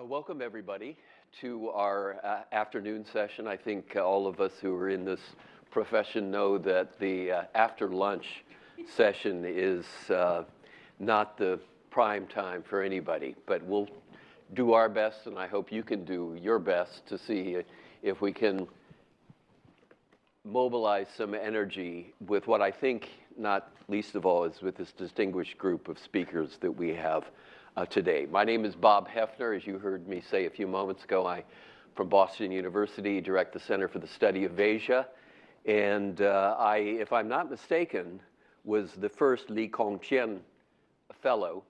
Welcome, everybody, to our afternoon session. I think all of us who are in this profession know that the after lunch session is not the prime time for anybody, but we'll do our best, and I hope you can do your best to see if we can mobilize some energy with what I think, not least of all, is with this distinguished group of speakers that we have today. My name is Bob Hefner. As you heard me say a few moments ago, I'm from Boston University, direct the Center for the Study of Asia. And I, if I'm not mistaken, was the first Chian fellow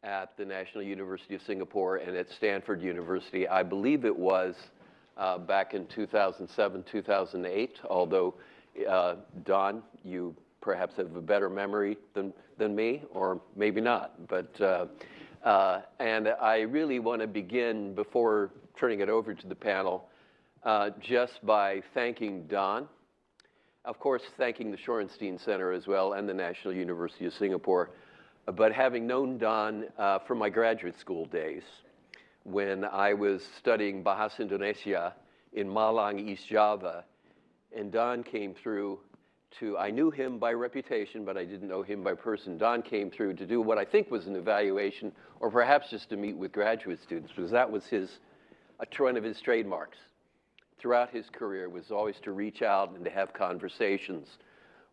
at the National University of Singapore and at Stanford University. I believe it was back in 2007, 2008, although Don, you perhaps have a better memory than me, or maybe not. But and I really want to begin, before turning it over to the panel, just by thanking Don, of course thanking the Shorenstein Center as well and the National University of Singapore, but having known Don from my graduate school days when I was studying Bahasa Indonesia in Malang, East Java, and Don came through I knew him by reputation, but I didn't know him by person. Don came through to do what I think was an evaluation, or perhaps just to meet with graduate students, because that was one of his trademarks throughout his career, was always to reach out and to have conversations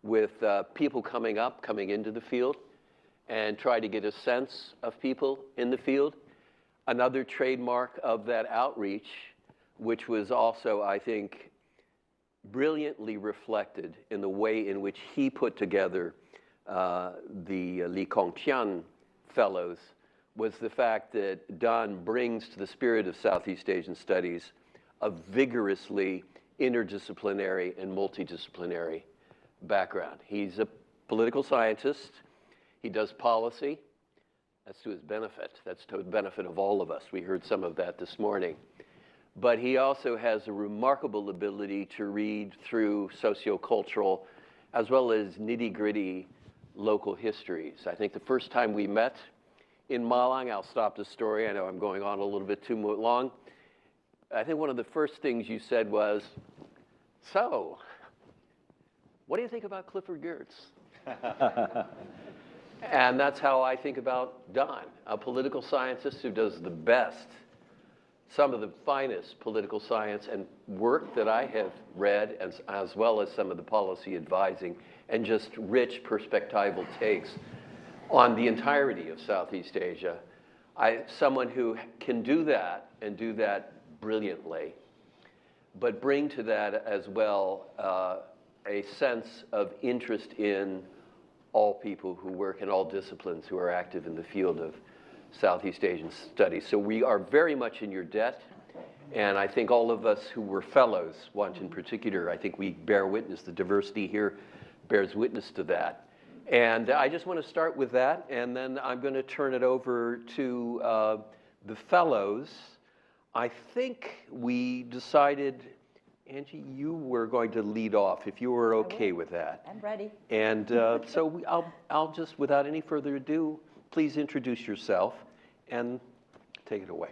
with people coming into the field, and try to get a sense of people in the field. Another trademark of that outreach, which was also, I think, brilliantly reflected in the way in which he put together the Chian Fellows, was the fact that Don brings to the spirit of Southeast Asian studies a vigorously interdisciplinary and multidisciplinary background. He's a political scientist. He does policy. That's to his benefit. That's to the benefit of all of us. We heard some of that this morning. But he also has a remarkable ability to read through sociocultural as well as nitty-gritty local histories. I think the first time we met in Malang, I'll stop the story, I know I'm going on a little bit too long. I think one of the first things you said was, so, what do you think about Clifford Geertz? And that's how I think about Don, a political scientist who does the best, some of the finest political science and work that I have read, as well as some of the policy advising and just rich perspectival takes on the entirety of Southeast Asia. Someone who can do that and do that brilliantly, but bring to that as well a sense of interest in all people who work in all disciplines who are active in the field of Southeast Asian studies. So we are very much in your debt, and I think all of us who were fellows, one in particular, I think we bear witness, the diversity here bears witness to that. And I just want to start with that, and then I'm going to turn it over to the fellows. I think we decided, Angie, you were going to lead off, if you were okay with that. I'm ready. And so I'll just, without any further ado, please introduce yourself and take it away.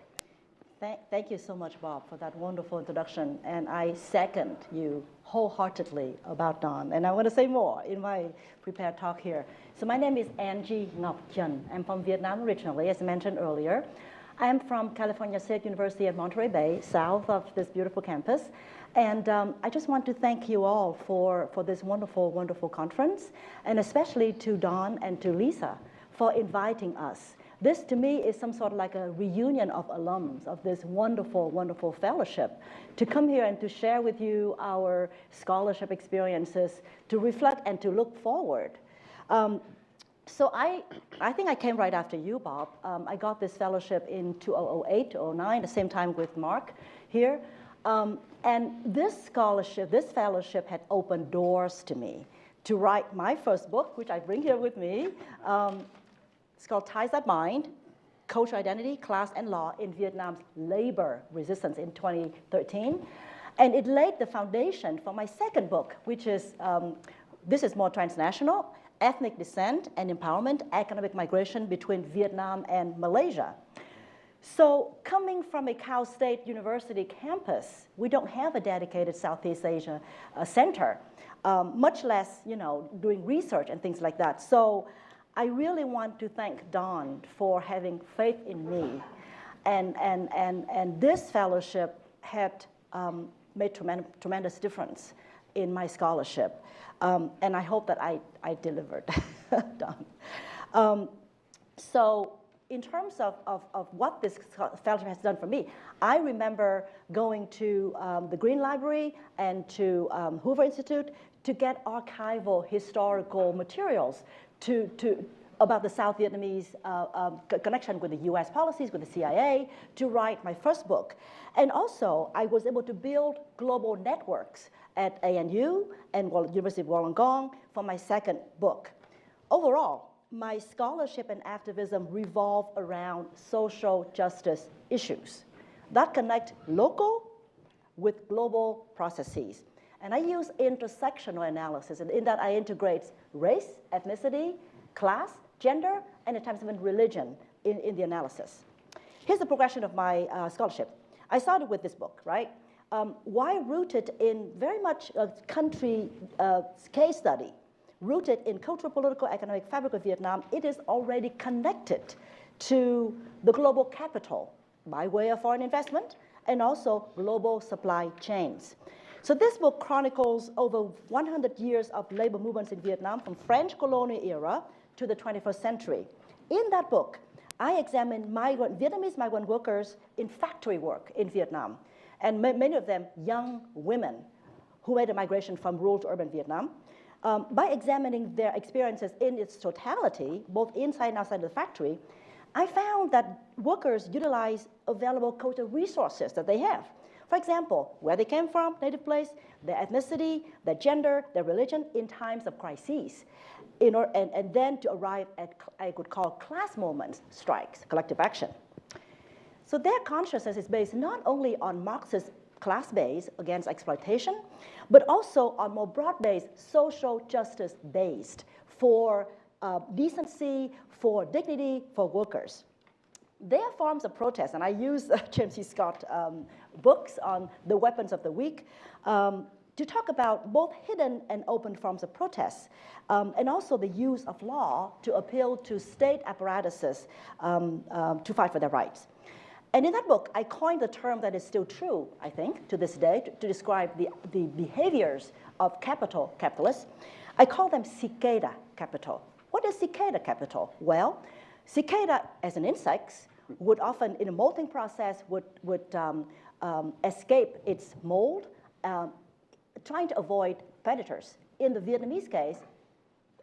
Thank you so much, Bob, for that wonderful introduction. And I second you wholeheartedly about Don. And I want to say more in my prepared talk here. So my name is Angie. I'm from Vietnam originally, as I mentioned earlier. I am from California State University at Monterey Bay, south of this beautiful campus. And I just want to thank you all for this wonderful, wonderful conference, and especially to Don and to Lisa for inviting us. This, to me, is some sort of like a reunion of alums of this wonderful, wonderful fellowship to come here and to share with you our scholarship experiences, to reflect and to look forward. So I think I came right after you, Bob. I got this fellowship in 2008, 2009, the same time with Mark here. And this scholarship, this fellowship had opened doors to me to write my first book, which I bring here with me. It's called Ties That Bind, Culture, Identity, Class, and Law in Vietnam's Labor Resistance in 2013. And it laid the foundation for my second book, which is, this is more transnational, Ethnic Descent and Empowerment, Economic Migration Between Vietnam and Malaysia. So coming from a Cal State University campus, we don't have a dedicated Southeast Asia center, much less, doing research and things like that. So I really want to thank Don for having faith in me. And this fellowship had made tremendous difference in my scholarship. And I hope that I delivered, Don. So in terms of what this fellowship has done for me, I remember going to the Green Library and to Hoover Institute to get archival historical materials about the South Vietnamese connection with the US policies, with the CIA, to write my first book. And also, I was able to build global networks at ANU and University of Wollongong for my second book. Overall, my scholarship and activism revolve around social justice issues that connect local with global processes. And I use intersectional analysis, and in that I integrate race, ethnicity, class, gender, and at times even religion in the analysis. Here's the progression of my scholarship. I started with this book, right? Why rooted in very much a country case study, rooted in cultural, political, economic fabric of Vietnam, it is already connected to the global capital by way of foreign investment and also global supply chains. So this book chronicles over 100 years of labor movements in Vietnam from French colonial era to the 21st century. In that book, I examined Vietnamese migrant workers in factory work in Vietnam, and many of them young women who made a migration from rural to urban Vietnam. By examining their experiences in its totality, both inside and outside of the factory, I found that workers utilize available cultural resources that they have. For example, where they came from, native place, their ethnicity, their gender, their religion in times of crises. And then to arrive at, I could call class moments, strikes, collective action. So their consciousness is based not only on Marxist class base against exploitation, but also on more broad-based social justice based for decency, for dignity, for workers. Their forms of protest, and I use James C. Scott books on the weapons of the weak, to talk about both hidden and open forms of protest, and also the use of law to appeal to state apparatuses to fight for their rights. And in that book, I coined the term that is still true, I think, to this day, to describe the behaviors of capitalists. I call them cicada capital. What is cicada capital? Well, cicada, as an insect, would often, in a molting process, would escape its mold, trying to avoid predators. In the Vietnamese case,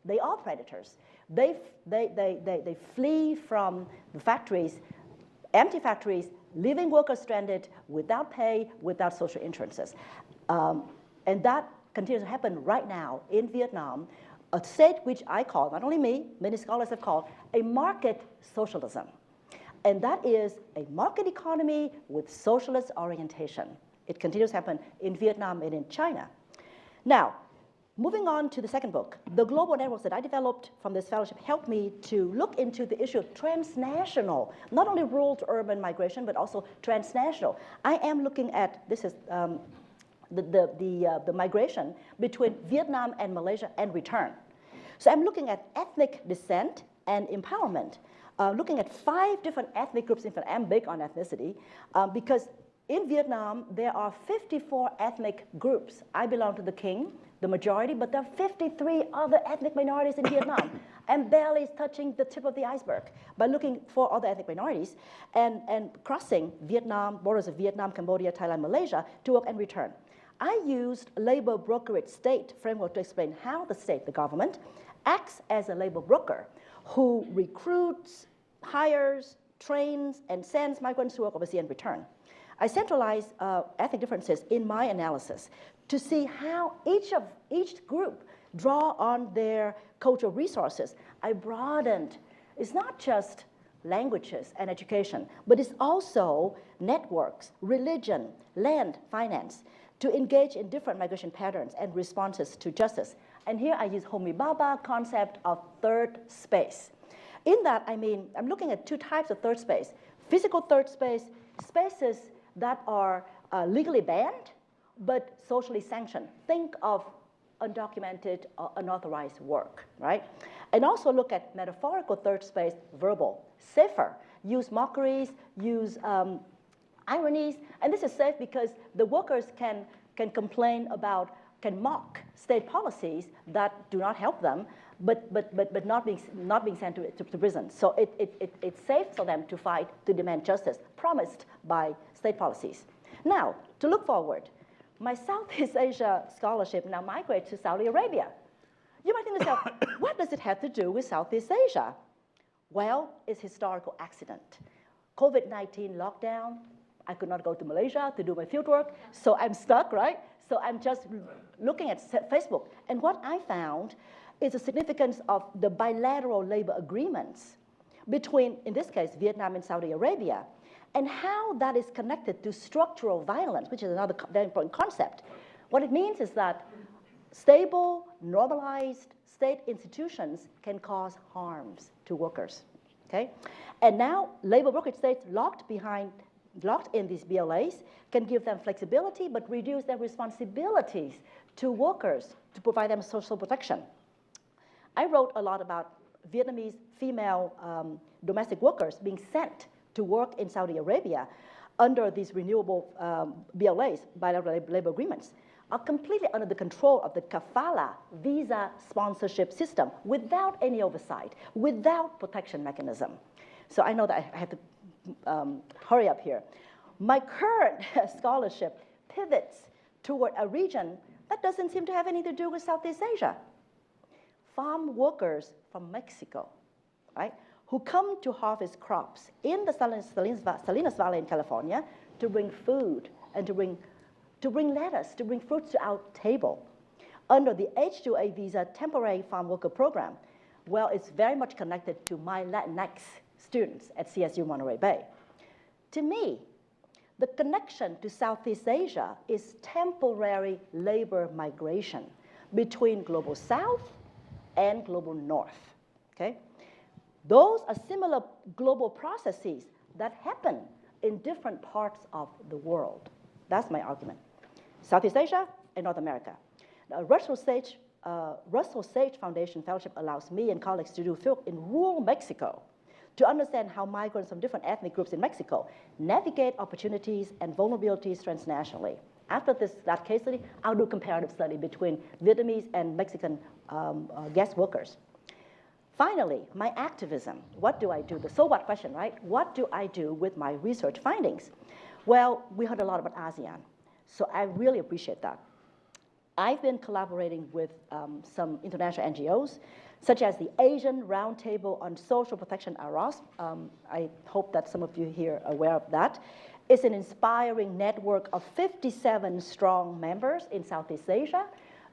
they are predators. They flee from the factories, empty factories, leaving workers stranded without pay, without social insurances. And that continues to happen right now in Vietnam, a state which I call, not only me, many scholars have called, a market socialism. And that is a market economy with socialist orientation. It continues to happen in Vietnam and in China. Now, moving on to the second book, the global networks that I developed from this fellowship helped me to look into the issue of transnational, not only rural to urban migration, but also transnational. I am looking at, this is the migration between Vietnam and Malaysia and return. So I'm looking at ethnic descent and empowerment, looking at 5 different ethnic groups. In fact, I'm big on ethnicity, because in Vietnam, there are 54 ethnic groups. I belong to the king, the majority, but there are 53 other ethnic minorities in Vietnam. I'm barely touching the tip of the iceberg by looking for other ethnic minorities and crossing Vietnam, borders of Vietnam, Cambodia, Thailand, Malaysia to work and return. I used labor brokerage state framework to explain how the state, the government, acts as a labor broker who recruits, hires, trains, and sends migrants to work overseas and return. I centralized ethnic differences in my analysis to see how each group draw on their cultural resources. I broadened, it's not just languages and education, but it's also networks, religion, land, finance, to engage in different migration patterns and responses to justice. And here I use Homi Bhabha concept of third space. In that, I mean, I'm looking at 2 types of third space. Physical third space, spaces that are legally banned, but socially sanctioned. Think of undocumented or unauthorized work, right? And also look at metaphorical third space, verbal, safer. Use mockeries, use ironies, and this is safe because the workers can complain about, can mock state policies that do not help them, but not being sent to prison. So it's safe for them to fight, to demand justice promised by state policies. Now, to look forward, my Southeast Asia scholarship now migrates to Saudi Arabia. You might think to yourself, what does it have to do with Southeast Asia? Well, it's historical accident. COVID-19 lockdown, I could not go to Malaysia to do my fieldwork, so I'm stuck, right? So I'm just looking at Facebook. And what I found is the significance of the bilateral labor agreements between, in this case, Vietnam and Saudi Arabia, and how that is connected to structural violence, which is another very important concept. What it means is that stable, normalized state institutions can cause harms to workers, okay? And now labor brokerage states locked in these BLAs can give them flexibility but reduce their responsibilities to workers to provide them social protection. I wrote a lot about Vietnamese female domestic workers being sent to work in Saudi Arabia under these renewable BLAs, bilateral labor agreements, are completely under the control of the kafala visa sponsorship system without any oversight, without protection mechanism. So I know that I have to hurry up here. My current scholarship pivots toward a region that doesn't seem to have anything to do with Southeast Asia. Farm workers from Mexico, right, who come to harvest crops in the Salinas Valley in California to bring food and to bring lettuce, to bring fruits to our table under the H-2A visa temporary farm worker program. Well, it's very much connected to my Latinx students at CSU Monterey Bay. To me, the connection to Southeast Asia is temporary labor migration between global South and global North, okay? Those are similar global processes that happen in different parts of the world. That's my argument. Southeast Asia and North America. The Russell Sage Foundation Fellowship allows me and colleagues to do field in rural Mexico to understand how migrants from different ethnic groups in Mexico navigate opportunities and vulnerabilities transnationally. After that case study, I'll do comparative study between Vietnamese and Mexican guest workers. Finally, my activism. What do I do? The so what question, right? What do I do with my research findings? Well, we heard a lot about ASEAN, so I really appreciate that. I've been collaborating with some international NGOs, such as the Asian Roundtable on Social Protection, AROS. I hope that some of you here are aware of that. It's an inspiring network of 57 strong members in Southeast Asia,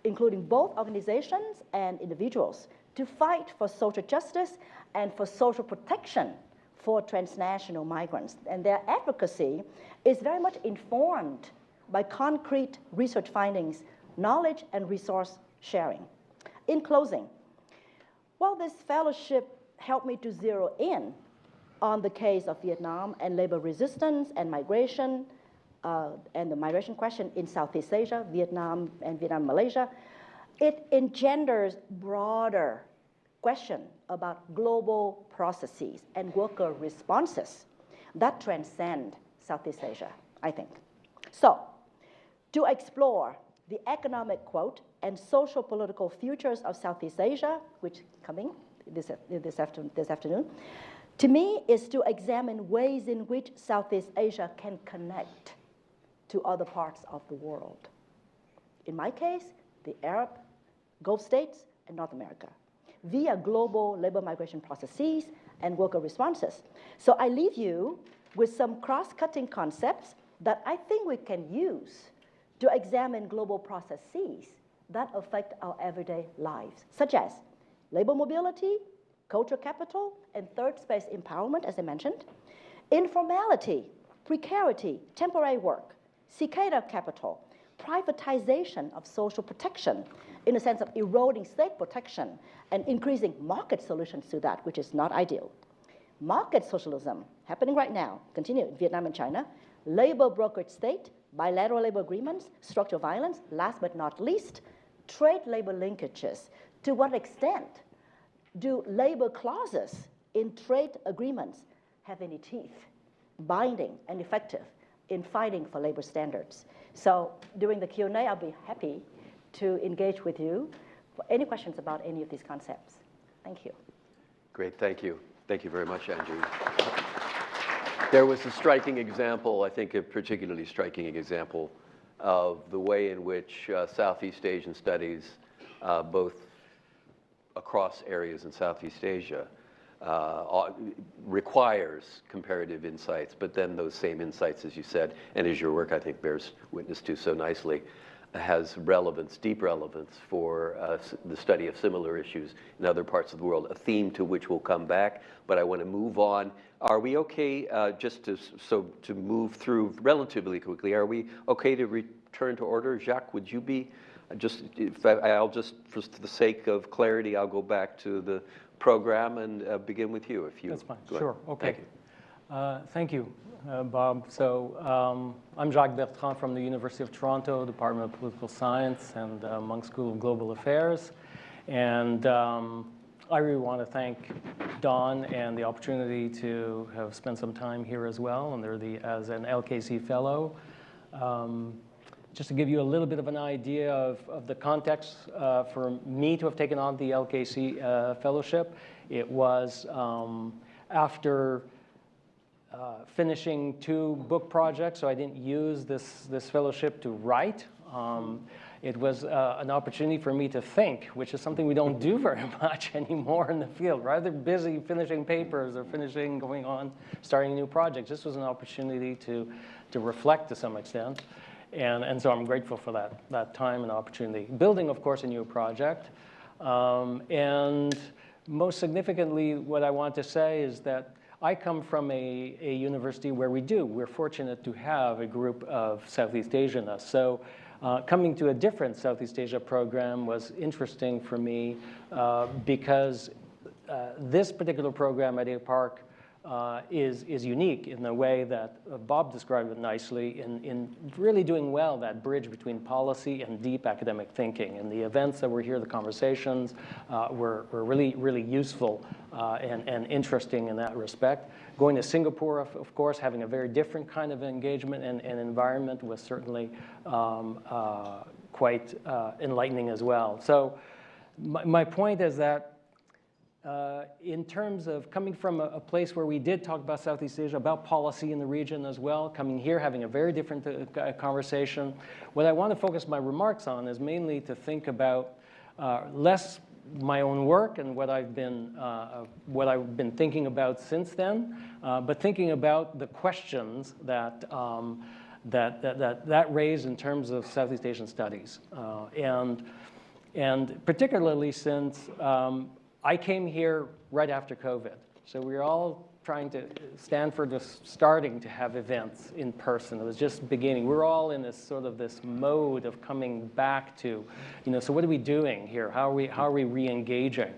including both organizations and individuals, to fight for social justice and for social protection for transnational migrants. And their advocacy is very much informed by concrete research findings, knowledge, and resource sharing. In closing, while this fellowship helped me to zero in on the case of Vietnam and labor resistance and migration, and the migration question in Southeast Asia, Vietnam, Malaysia, it engenders broader question about global processes and worker responses that transcend Southeast Asia, I think. So, to explore the economic, quote, and social political futures of Southeast Asia, which coming this afternoon, to me is to examine ways in which Southeast Asia can connect to other parts of the world. In my case, the Arab Gulf states and North America, via global labor migration processes and worker responses. So I leave you with some cross-cutting concepts that I think we can use to examine global processes that affect our everyday lives, such as labor mobility, cultural capital, and third space empowerment, as I mentioned, informality, precarity, temporary work, cicada capital, privatization of social protection in the sense of eroding state protection and increasing market solutions to that, which is not ideal. market socialism, happening right now, continue in Vietnam and China, labor brokered state, bilateral labor agreements, structural violence, last but not least, trade labor linkages. To what extent do labor clauses in trade agreements have any teeth, binding and effective in fighting for labor standards? So during the Q&A, I'll be happy to engage with you for any questions about any of these concepts. Thank you. Great, thank you. Thank you very much, Angie. There was a striking example, I think a particularly striking example, of the way in which Southeast Asian studies, both across areas in Southeast Asia, requires comparative insights, but then those same insights, as you said, and as your work I think bears witness to so nicely, has relevance, deep relevance for the study of similar issues in other parts of the world, a theme to which we'll come back, but I want to move on. Are we okay, just to move through relatively quickly, are we okay to return to order? Jacques, would you be, I'll just, for the sake of clarity, I'll go back to the program and begin with you, if you. That's fine, sure, okay. Thank you. Thank you, Bob. So I'm Jacques Bertrand from the University of Toronto, Department of Political Science and Munk School of Global Affairs. And I really want to thank Don and the opportunity to have spent some time here as well, as an LKC fellow. Just to give you a little bit of an idea of the context for me to have taken on the LKC fellowship, it was after finishing 2 book projects, so I didn't use this fellowship to write. It was an opportunity for me to think, which is something we don't do very much anymore in the field. Rather busy finishing papers or going on, starting new projects. This was an opportunity to reflect to some extent. And so I'm grateful for that time and opportunity. Building, of course, a new project. And most significantly, what I want to say is that I come from a university where we're fortunate to have a group of Southeast Asianists. So coming to a different Southeast Asia program was interesting for me because this particular program at APARC is unique in the way that Bob described it nicely in really doing well that bridge between policy and deep academic thinking. And the events that were here, the conversations, were really, really useful and interesting in that respect. Going to Singapore, of course, having a very different kind of engagement and environment was certainly quite enlightening as well. So my point is that in terms of coming from a place where we did talk about Southeast Asia, about policy in the region as well, coming here, having a very different conversation, what I want to focus my remarks on is mainly to think about less my own work and what I've been thinking about since then, but thinking about the questions that raised in terms of Southeast Asian studies, and particularly since I came here right after COVID. So we were all Stanford was starting to have events in person. It was just beginning. We're all in this mode of coming back to, so what are we doing here? How are we re-engaging?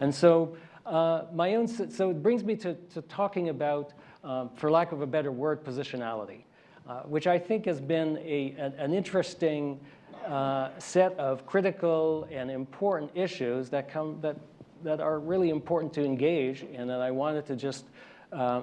And so so it brings me to talking about, for lack of a better word, positionality, which I think has been an interesting set of critical and important issues that are really important to engage and that I wanted to just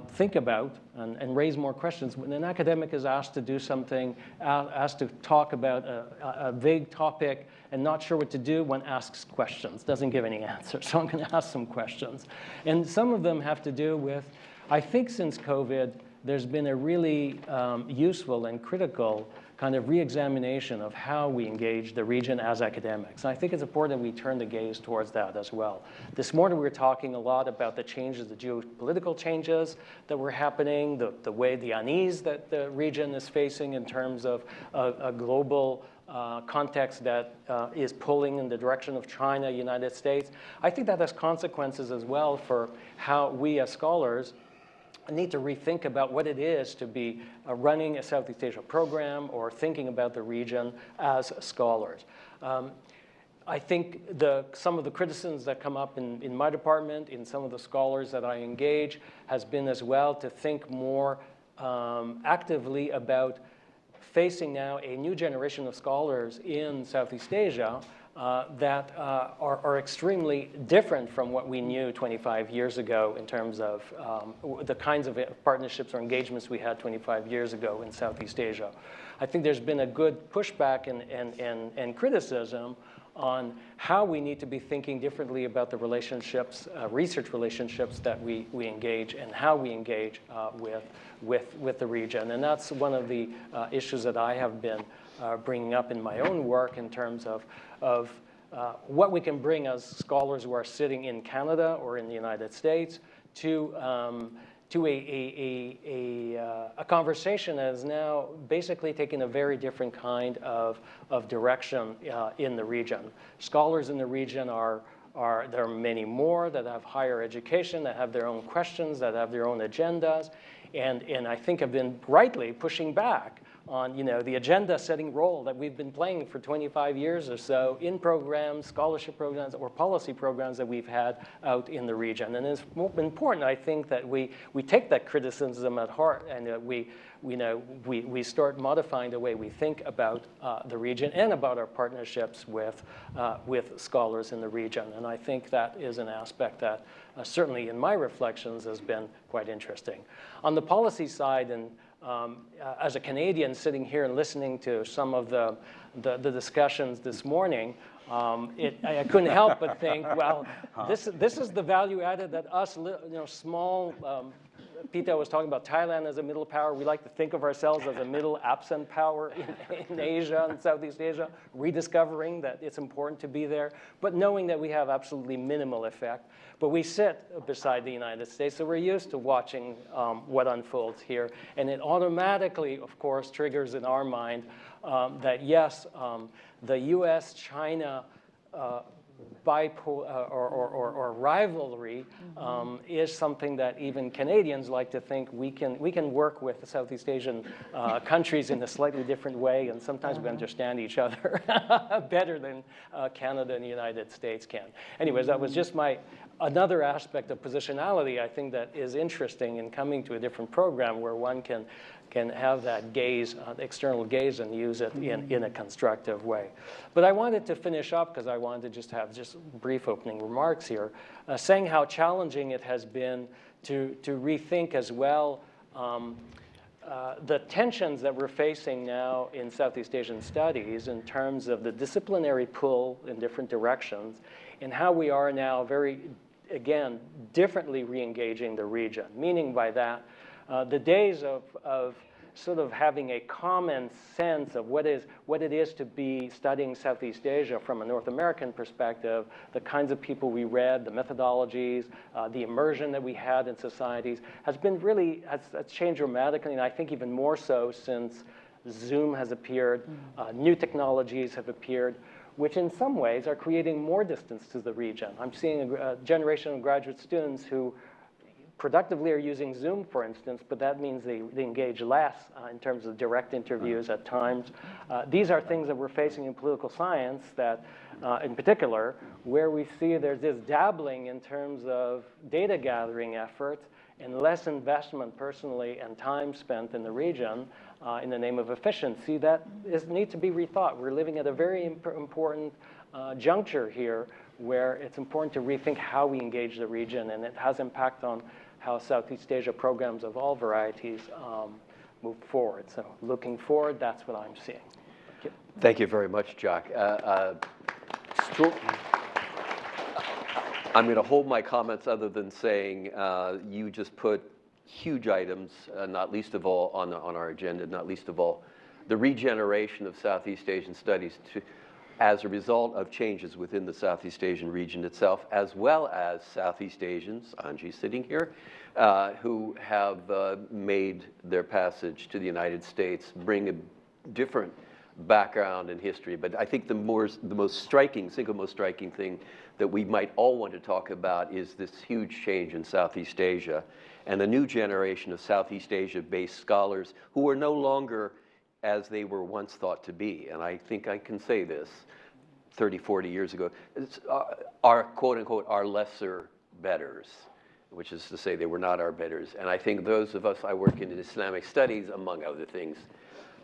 think about and raise more questions. When an academic is asked to do something, asked to talk about a vague topic and not sure what to do, one asks questions, doesn't give any answers. So I'm going to ask some questions. And some of them have to do with, I think since COVID, there's been a really useful and critical kind of re-examination of how we engage the region as academics. And I think it's important that we turn the gaze towards that as well. This morning we were talking a lot about the changes, the geopolitical changes that were happening, the way the unease that the region is facing in terms of a global context that is pulling in the direction of China, United States. I think that has consequences as well for how we as scholars need to rethink about what it is to be running a Southeast Asia program or thinking about the region as scholars. I think some of the criticisms that come up in my department, in some of the scholars that I engage, has been as well to think more actively about facing now a new generation of scholars in Southeast Asia that are extremely different from what we knew 25 years ago in terms of the kinds of partnerships or engagements we had 25 years ago in Southeast Asia. I think there's been a good pushback and criticism on how we need to be thinking differently about the relationships, research relationships that we engage and how we engage with the region. And that's one of the issues that I have been bringing up in my own work in terms of what we can bring as scholars who are sitting in Canada or in the United States to a conversation that is now basically taking a very different kind of direction in the region. Scholars in the region there are many more that have higher education, that have their own questions, that have their own agendas, and I think have been rightly pushing back on the agenda-setting role that we've been playing for 25 years or so in programs, scholarship programs, or policy programs that we've had out in the region. And it's important, I think, that we take that criticism at heart and that we start modifying the way we think about the region and about our partnerships with scholars in the region. And I think that is an aspect that certainly in my reflections has been quite interesting. On the policy side, and as a Canadian sitting here and listening to some of the discussions this morning, I couldn't help but think, well, this is the value added that us, small. Peter was talking about Thailand as a middle power. We like to think of ourselves as a middle absent power in Asia and Southeast Asia, rediscovering that it's important to be there, but knowing that we have absolutely minimal effect. But we sit beside the United States, so we're used to watching what unfolds here. And it automatically, of course, triggers in our mind that, yes, the US-China or rivalry is something that even Canadians like to think we can work with the Southeast Asian countries in a slightly different way, and sometimes we understand each other better than Canada and the United States can. Anyways, that was just another aspect of positionality I think that is interesting in coming to a different program where one can have that gaze, external gaze, and use it in a constructive way. But I wanted to finish up, because I wanted to just have brief opening remarks here, saying how challenging it has been to rethink as well the tensions that we're facing now in Southeast Asian studies in terms of the disciplinary pull in different directions and how we are now again, differently re-engaging the region. Meaning by that, the days of sort of having a common sense of what it is to be studying Southeast Asia from a North American perspective, the kinds of people we read, the methodologies, the immersion that we had in societies, has changed dramatically, and I think even more so since Zoom has appeared, new technologies have appeared, which in some ways are creating more distance to the region. I'm seeing a generation of graduate students who productively are using Zoom, for instance, but that means they engage less in terms of direct interviews at times. These are things that we're facing in political science that, in particular, where we see there's this dabbling in terms of data gathering efforts and less investment personally and time spent in the region in the name of efficiency that needs to be rethought. We're living at a very important juncture here where it's important to rethink how we engage the region, and it has impact on how Southeast Asia programs of all varieties move forward. So looking forward, that's what I'm seeing. Thank you. Thank you very much, Jaque. I'm going to hold my comments other than saying you just put huge items, not least of all on our agenda, not least of all the regeneration of Southeast Asian studies as a result of changes within the Southeast Asian region itself, as well as Southeast Asians, Angie sitting here, who have made their passage to the United States, bring a different background and history. But I think single most striking thing that we might all want to talk about is this huge change in Southeast Asia and a new generation of Southeast Asia-based scholars who are no longer as they were once thought to be. And I think I can say this. 30, 40 years ago, are, quote unquote, our lesser betters, which is to say they were not our betters. And I think those of us, I work in Islamic studies, among other things,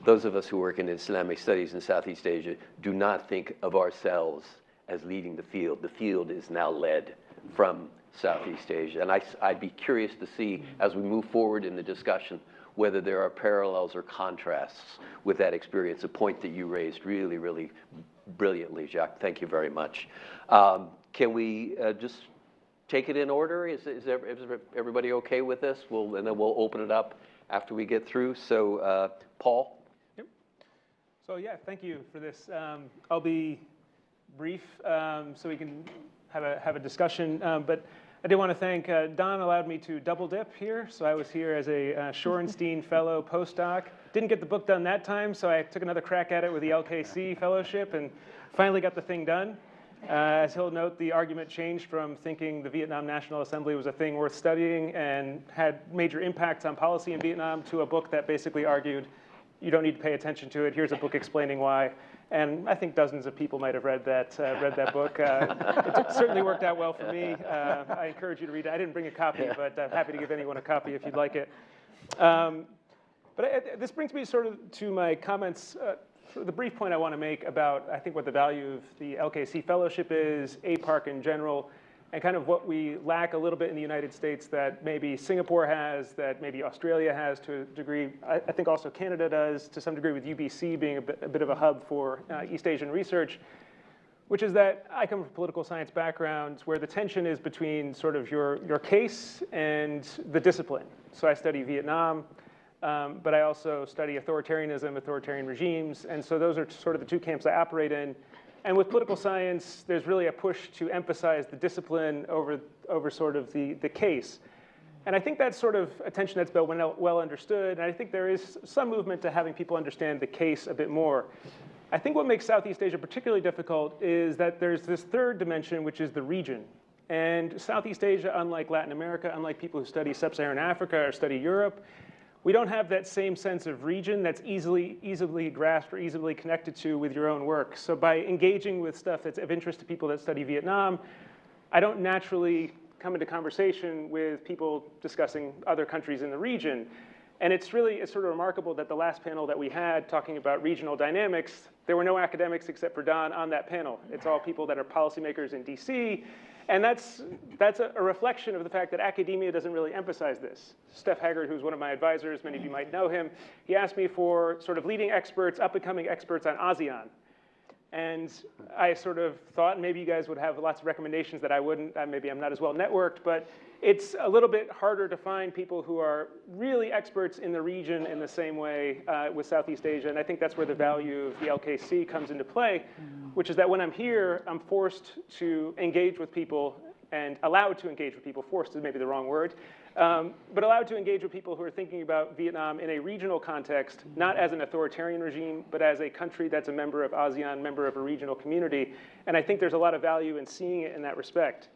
those of us who work in Islamic studies in Southeast Asia do not think of ourselves as leading the field. The field is now led from Southeast Asia. And I'd be curious to see, as we move forward in the discussion, whether there are parallels or contrasts with that experience, a point that you raised really, really brilliantly, Jacques. Thank you very much. Can we just take it in order? Is everybody okay with this? And then we'll open it up after we get through. So, Paul? Yep. So yeah, thank you for this. I'll be brief so we can have a discussion. But I did want to thank, Don allowed me to double dip here. So I was here as a Shorenstein fellow postdoc. Didn't get the book done that time, so I took another crack at it with the LKC fellowship and finally got the thing done. As he'll note, the argument changed from thinking the Vietnam National Assembly was a thing worth studying and had major impacts on policy in Vietnam to a book that basically argued, you don't need to pay attention to it. Here's a book explaining why. And I think dozens of people might have read that book. It certainly worked out well for me. I encourage you to read it. I didn't bring a copy, but I'm happy to give anyone a copy if you'd like it. But this brings me sort of to my comments, the brief point I want to make about, I think, what the value of the LKC fellowship is, APARC in general, and kind of what we lack a little bit in the United States that maybe Singapore has, that maybe Australia has to a degree. I think also Canada does to some degree, with UBC being a bit of a hub for East Asian research, which is that I come from a political science background where the tension is between sort of your case and the discipline. So I study Vietnam, but I also study authoritarianism, authoritarian regimes, and so those are sort of the two camps I operate in. And with political science, there's really a push to emphasize the discipline over sort of the case. And I think that's sort of a tension that's been well understood, and I think there is some movement to having people understand the case a bit more. I think what makes Southeast Asia particularly difficult is that there's this third dimension, which is the region. And Southeast Asia, unlike Latin America, unlike people who study Sub-Saharan Africa or study Europe, we don't have that same sense of region that's easily grasped or easily connected to with your own work. So by engaging with stuff that's of interest to people that study Vietnam, I don't naturally come into conversation with people discussing other countries in the region. And it's sort of remarkable that the last panel that we had talking about regional dynamics, there were no academics except for Don on that panel. It's all people that are policymakers in DC. And that's a reflection of the fact that academia doesn't really emphasize this. Steph Haggard, who's one of my advisors, many of you might know him, he asked me for sort of leading experts, up-and-coming experts on ASEAN. And I sort of thought maybe you guys would have lots of recommendations that I wouldn't. Maybe I'm not as well networked, but it's a little bit harder to find people who are really experts in the region in the same way with Southeast Asia. And I think that's where the value of the LKC comes into play, which is that when I'm here, I'm forced to engage with people and allowed to engage with people. Forced is maybe the wrong word. But allowed to engage with people who are thinking about Vietnam in a regional context, not as an authoritarian regime, but as a country that's a member of ASEAN, member of a regional community. And I think there's a lot of value in seeing it in that respect.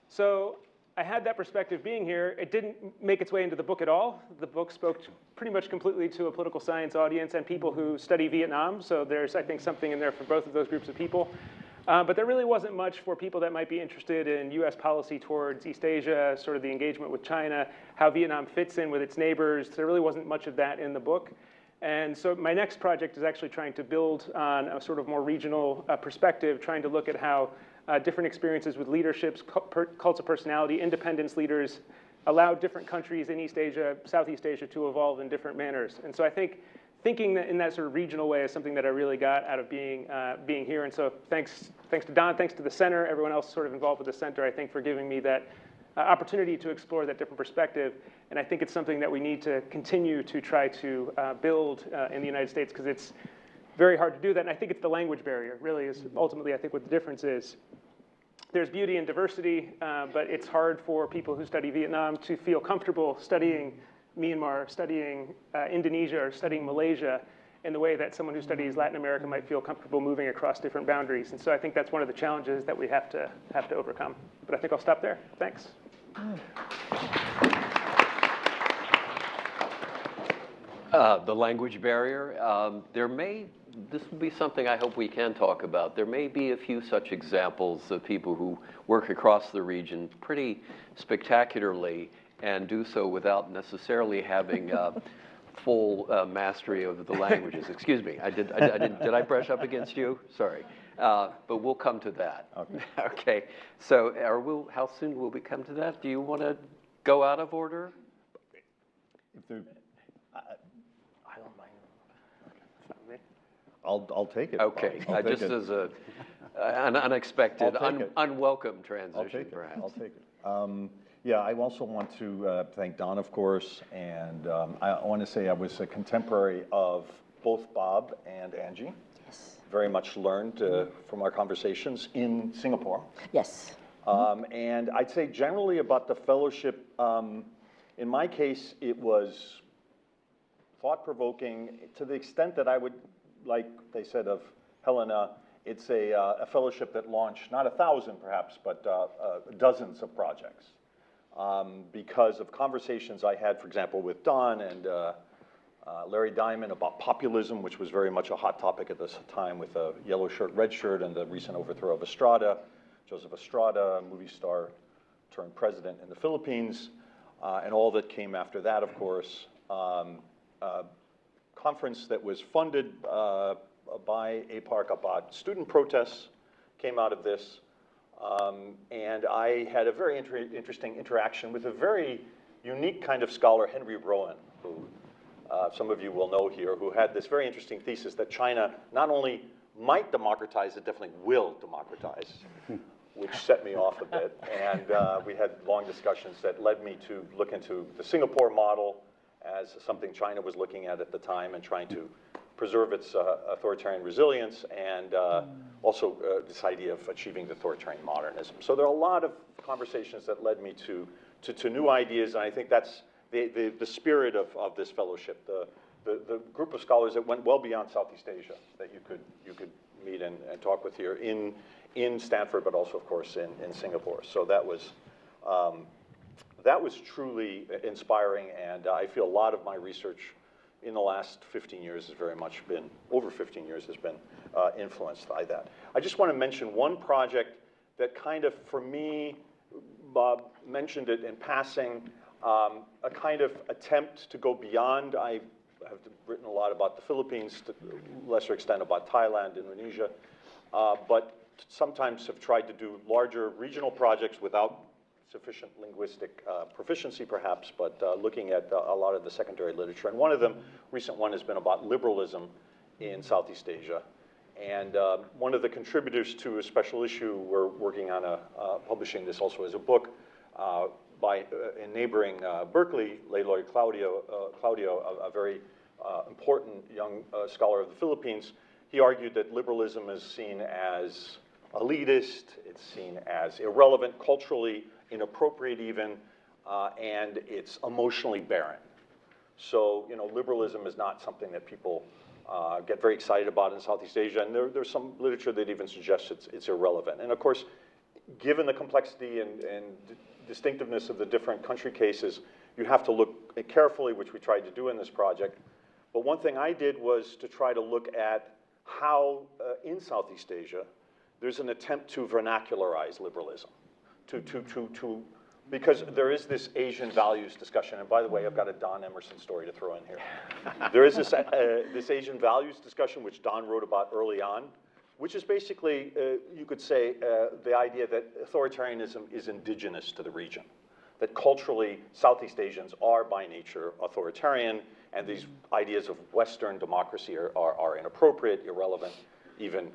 So I had that perspective being here. It didn't make its way into the book at all. The book spoke pretty much completely to a political science audience and people who study Vietnam. So there's, I think, something in there for both of those groups of people. But there really wasn't much for people that might be interested in US policy towards East Asia, sort of the engagement with China, how Vietnam fits in with its neighbors. There really wasn't much of that in the book. And so my next project is actually trying to build on a sort of more regional perspective, trying to look at how different experiences with leaderships, cults of personality, independence leaders allowed different countries in East Asia, Southeast Asia to evolve in different manners. And so I think thinking in that sort of regional way is something that I really got out of being here. And so thanks to Don, thanks to the center, everyone else sort of involved with the center, I think, for giving me that opportunity to explore that different perspective. And I think it's something that we need to continue to try to build in the United States, because it's very hard to do that. And I think it's the language barrier, really, is ultimately, I think, what the difference is. There's beauty in diversity, but it's hard for people who study Vietnam to feel comfortable studying Myanmar, studying Indonesia, or studying Malaysia in the way that someone who studies Latin America might feel comfortable moving across different boundaries. And so I think that's one of the challenges that we have to overcome. But I think I'll stop there. Thanks. The language barrier. There may this will be something I hope we can talk about. There may be a few such examples of people who work across the region pretty spectacularly and do so without necessarily having full mastery of the languages. Excuse me, did I brush up against you? Sorry. But we'll come to that. Okay. Okay. So how soon will we come to that? Do you want to go out of order? If there, I don't mind. I'll take it. Okay, I'll take just it. as an unexpected, I'll take it. unwelcome I'll transition, take it. perhaps. I'll take it. Yeah, I also want to thank Don, of course, and I want to say I was a contemporary of both Bob and Angie. Yes. Very much learned from our conversations in Singapore. Yes. And I'd say generally about the fellowship, in my case, it was thought-provoking to the extent that I would, like they said of Helena, it's a fellowship that launched not 1,000 perhaps, but dozens of projects. Because of conversations I had, for example, with Don and Larry Diamond about populism, which was very much a hot topic at this time with a yellow shirt, red shirt, and the recent overthrow of Estrada, Joseph Estrada, movie star turned president in the Philippines, and all that came after that, of course. Conference that was funded by APARC about student protests came out of this. And I had a very interesting interaction with a very unique kind of scholar, Henry Rowan, who some of you will know here, who had this very interesting thesis that China not only might democratize, it definitely will democratize, which set me off a bit. And we had long discussions that led me to look into the Singapore model as something China was looking at the time and trying to preserve its authoritarian resilience, and also this idea of achieving the authoritarian modernism. So there are a lot of conversations that led me to new ideas, and I think that's the spirit of this fellowship, the group of scholars that went well beyond Southeast Asia that you could meet and talk with here in Stanford, but also, of course, in Singapore. So that was truly inspiring, and I feel a lot of my research in the last 15 years has very much been, over 15 years has been influenced by that. I just want to mention one project that kind of, for me, Bob mentioned it in passing, a kind of attempt to go beyond. I have written a lot about the Philippines, to a lesser extent about Thailand, Indonesia, but sometimes have tried to do larger regional projects without sufficient linguistic proficiency, perhaps, but looking at a lot of the secondary literature. And one of them, recent one, has been about liberalism in Southeast Asia. And one of the contributors to a special issue, we're working on publishing this also as a book, in neighboring Berkeley, Lloyd Claudio, a very important young scholar of the Philippines. He argued that liberalism is seen as elitist, it's seen as irrelevant culturally, inappropriate even, and it's emotionally barren. So, liberalism is not something that people get very excited about in Southeast Asia, and there's some literature that even suggests it's irrelevant. And of course, given the complexity and distinctiveness of the different country cases, you have to look carefully, which we tried to do in this project. But one thing I did was to try to look at how, in Southeast Asia, there's an attempt to vernacularize liberalism, because there is this Asian values discussion. And by the way, I've got a Don Emerson story to throw in here. There is this Asian values discussion, which Don wrote about early on, which is basically, you could say, the idea that authoritarianism is indigenous to the region, that culturally Southeast Asians are by nature authoritarian, and these ideas of Western democracy are inappropriate, irrelevant, even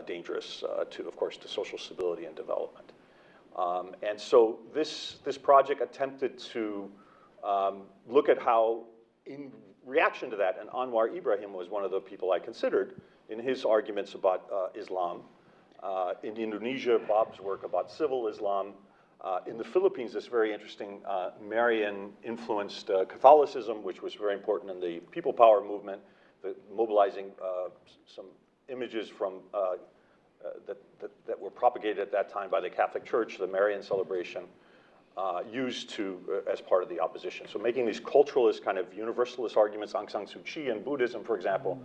dangerous, of course, to social stability and development. And so this project attempted to look at how, in reaction to that, and Anwar Ibrahim was one of the people I considered in his arguments about Islam. In Indonesia, Bob's work about civil Islam. In the Philippines, this very interesting Marian-influenced Catholicism, which was very important in the people power movement, mobilizing some images from that were propagated at that time by the Catholic Church, the Marian celebration, used as part of the opposition. So making these culturalist kind of universalist arguments, Aung San Suu Kyi and Buddhism, for example,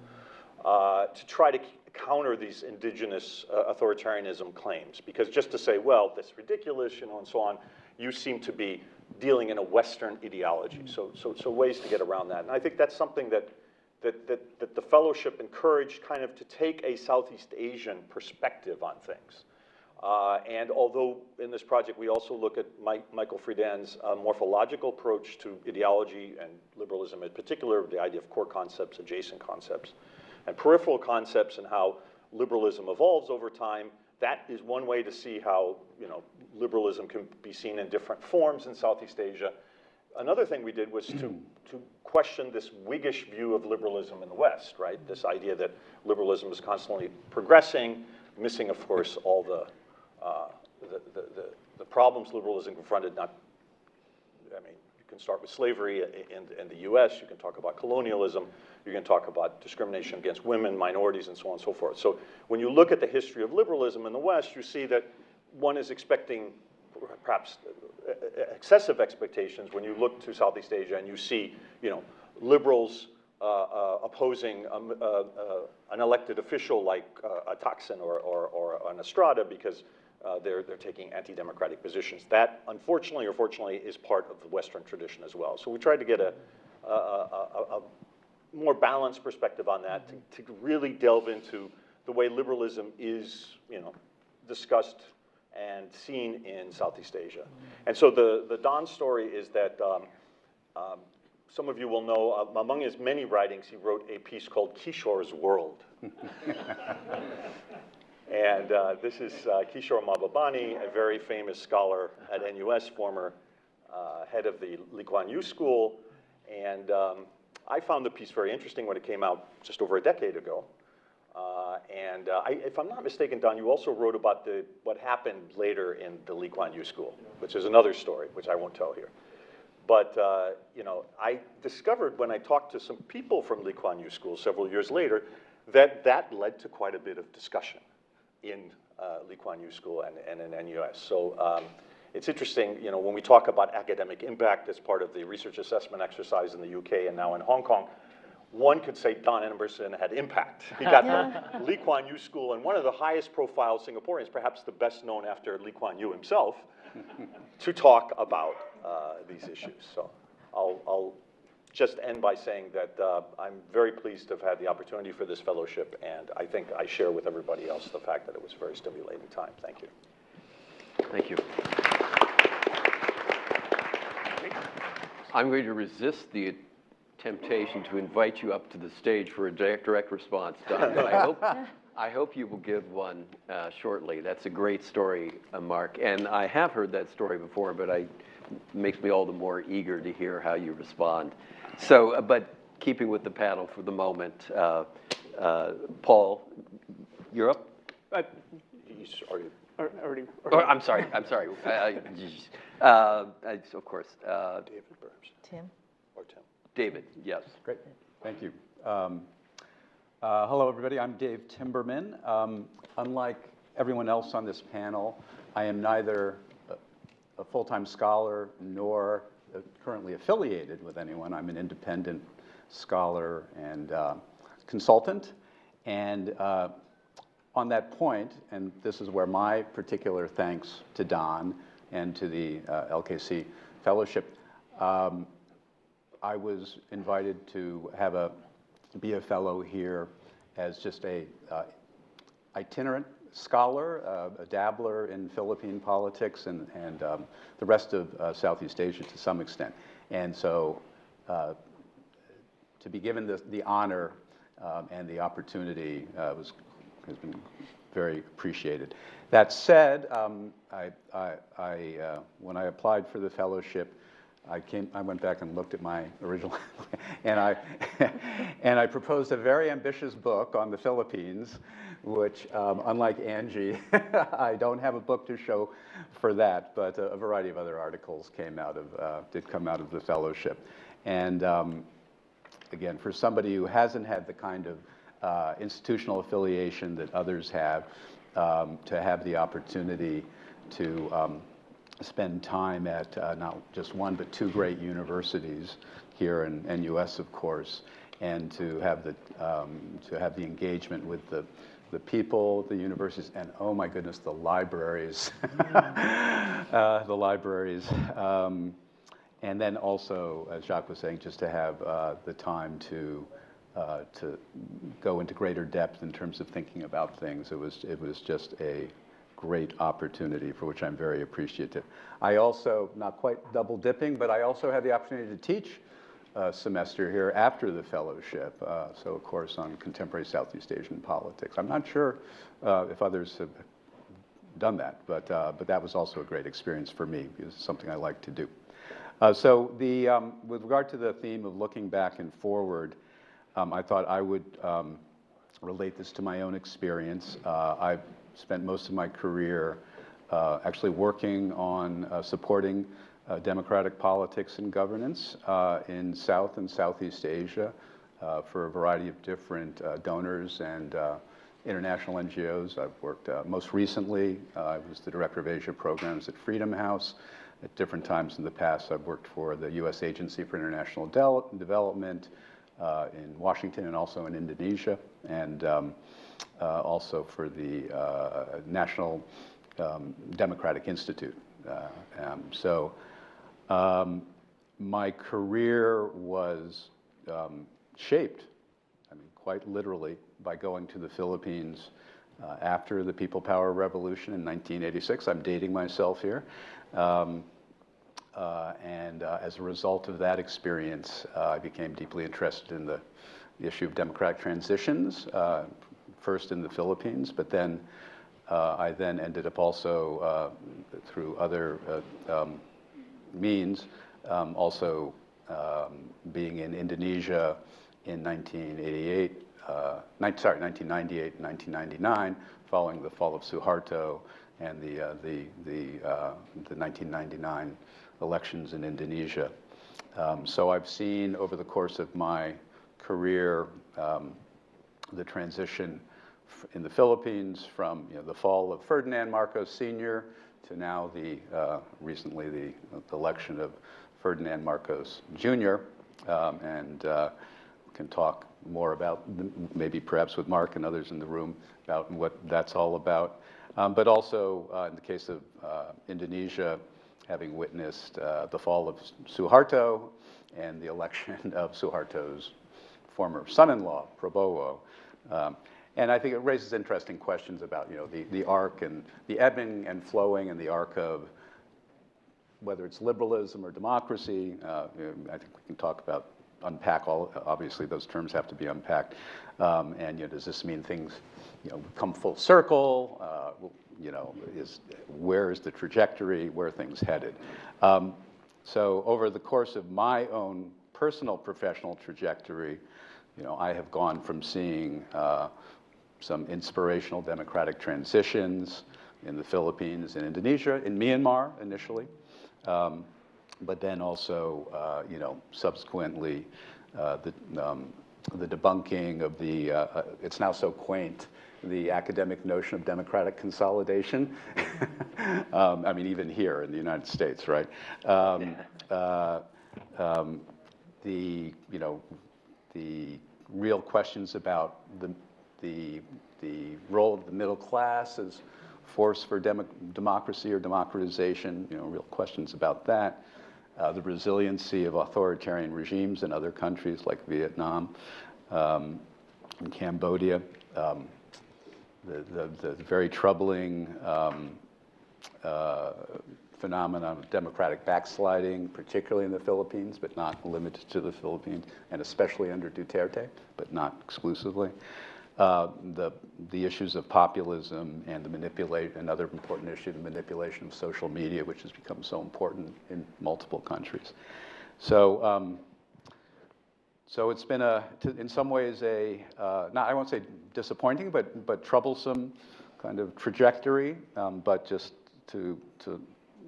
to try to counter these indigenous authoritarianism claims. Because just to say, well, that's ridiculous, you know, and so on, you seem to be dealing in a Western ideology. So ways to get around that. And I think that's something that the fellowship encouraged, kind of to take a Southeast Asian perspective on things. And although in this project we also look at Michael Friedan's morphological approach to ideology and liberalism in particular, the idea of core concepts, adjacent concepts, and peripheral concepts, and how liberalism evolves over time, that is one way to see how, you know, liberalism can be seen in different forms in Southeast Asia. Another thing we did was to question this Whiggish view of liberalism in the West, right? This idea that liberalism is constantly progressing, missing, of course, all the problems liberalism confronted. Not, I mean, you can start with slavery in the U.S. You can talk about colonialism. You can talk about discrimination against women, minorities, and so on and so forth. So when you look at the history of liberalism in the West, you see that one is expecting perhaps excessive expectations when you look to Southeast Asia and you see, you know, liberals opposing an elected official like a Thaksin or an Estrada because they're taking anti-democratic positions. That, unfortunately or fortunately, is part of the Western tradition as well. So we tried to get a more balanced perspective on that to really delve into the way liberalism is, you know, discussed and seen in Southeast Asia. And so the Don story is that some of you will know, among his many writings, he wrote a piece called Kishore's World. And this is Kishore Mahbubani, a very famous scholar at NUS, former head of the Lee Kuan Yew School. And I found the piece very interesting when it came out just over a decade ago. If I'm not mistaken, Don, you also wrote about what happened later in the Lee Kuan Yew School, which is another story, which I won't tell here. But you know, I discovered when I talked to some people from Lee Kuan Yew School several years later that led to quite a bit of discussion in Lee Kuan Yew School and in NUS. So it's interesting, you know, when we talk about academic impact as part of the research assessment exercise in the UK and now in Hong Kong, one could say Don Emerson had impact. He got the Lee Kuan Yew School, and one of the highest profile Singaporeans, perhaps the best known after Lee Kuan Yew himself, to talk about these issues. So I'll just end by saying that I'm very pleased to have had the opportunity for this fellowship, and I think I share with everybody else the fact that it was a very stimulating time. Thank you. Thank you. I'm going to resist the temptation to invite you up to the stage for a direct response, Don. But I hope you will give one shortly. That's a great story, Mark. And I have heard that story before, but it makes me all the more eager to hear how you respond. So, but keeping with the panel for the moment, Paul, you're up? Already. I'm sorry. Of course. David Burns. Tim? Or Tim. David, yes. Great, thank you. Hello, everybody. I'm Dave Timberman. Unlike everyone else on this panel, I am neither a full-time scholar nor currently affiliated with anyone. I'm an independent scholar and consultant. And on that point, and this is where my particular thanks to Don and to the LKC Fellowship, I was invited to be a fellow here as just a itinerant scholar, a dabbler in Philippine politics and the rest of Southeast Asia to some extent. And so to be given the honor and the opportunity has been very appreciated. That said, when I applied for the fellowship, I went back and looked at my original, and I proposed a very ambitious book on the Philippines, which, unlike Angie, I don't have a book to show for that, but a variety of other articles did come out of the fellowship. And again, for somebody who hasn't had the kind of institutional affiliation that others have, to have the opportunity to spend time at not just one but two great universities here in NUS, of course, and to have the engagement with the people, the universities, and oh my goodness, the libraries, the libraries. And then also, as Jacques was saying, just to have the time to go into greater depth in terms of thinking about things. It was just a great opportunity for which I'm very appreciative. I also, not quite double dipping, but I also had the opportunity to teach a semester here after the fellowship. So of course on contemporary Southeast Asian politics. I'm not sure if others have done that, but that was also a great experience for me. It's something I like to do. So with regard to the theme of looking back and forward, I thought I would relate this to my own experience. I've spent most of my career actually working on supporting democratic politics and governance in South and Southeast Asia for a variety of different donors and international NGOs. I've worked most recently, I was the director of Asia programs at Freedom House. At different times in the past, I've worked for the U.S. Agency for International Development in Washington and also in Indonesia, and also for the National Democratic Institute. My career was shaped, I mean, quite literally, by going to the Philippines after the People Power Revolution in 1986. I'm dating myself here. As a result of that experience, I became deeply interested in the issue of democratic transitions, first in the Philippines, but then I then ended up also, through other means, also being in Indonesia in 1998 and 1999, following the fall of Suharto and the 1999 elections in Indonesia. So I've seen over the course of my career the transition in the Philippines from the fall of Ferdinand Marcos Sr. to now recently the election of Ferdinand Marcos Jr. And can talk more about, maybe perhaps with Mark and others in the room, about what that's all about. But also in the case of Indonesia, having witnessed the fall of Suharto and the election of Suharto's former son-in-law, Prabowo. And I think it raises interesting questions about the arc and the ebbing and flowing and the arc of whether it's liberalism or democracy. I think we can talk about, unpack all, obviously those terms have to be unpacked. And does this mean things come full circle? Where is the trajectory? Where are things headed? So over the course of my own personal professional trajectory, I have gone from seeing some inspirational democratic transitions in the Philippines and Indonesia, in Myanmar initially, but then also, subsequently, the debunking of the, it's now so quaint, the academic notion of democratic consolidation. I mean, even here in the United States, right? The real questions about the role of the middle class as force for democracy or democratization, real questions about that. The resiliency of authoritarian regimes in other countries like Vietnam and Cambodia. The very troubling phenomenon of democratic backsliding, particularly in the Philippines, but not limited to the Philippines, and especially under Duterte, but not exclusively. The issues of populism and another important issue, the manipulation of social media, which has become so important in multiple countries. So, so it's been in some ways I won't say disappointing, but troublesome kind of trajectory, but just to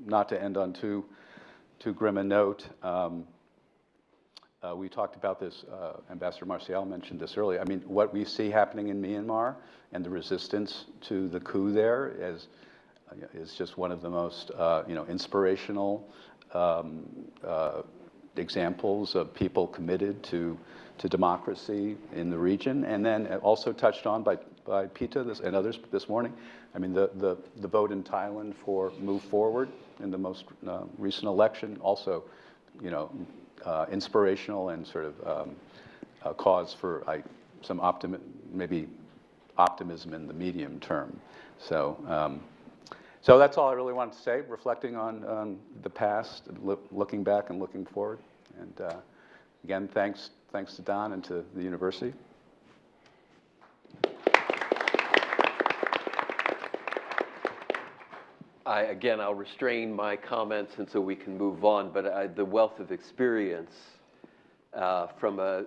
not to end on too grim a note. We talked about this, Ambassador Marcial mentioned this earlier. I mean, what we see happening in Myanmar and the resistance to the coup there is just one of the most, inspirational examples of people committed to democracy in the region, and then also touched on by Pita and others this morning. I mean, the vote in Thailand for Move Forward in the most recent election, also, you know, inspirational and sort of a cause for some maybe optimism in the medium term. So, so that's all I really wanted to say, reflecting on the past, looking back and looking forward. And again, thanks to Don and to the university. Again, I'll restrain my comments and so we can move on, but the wealth of experience from a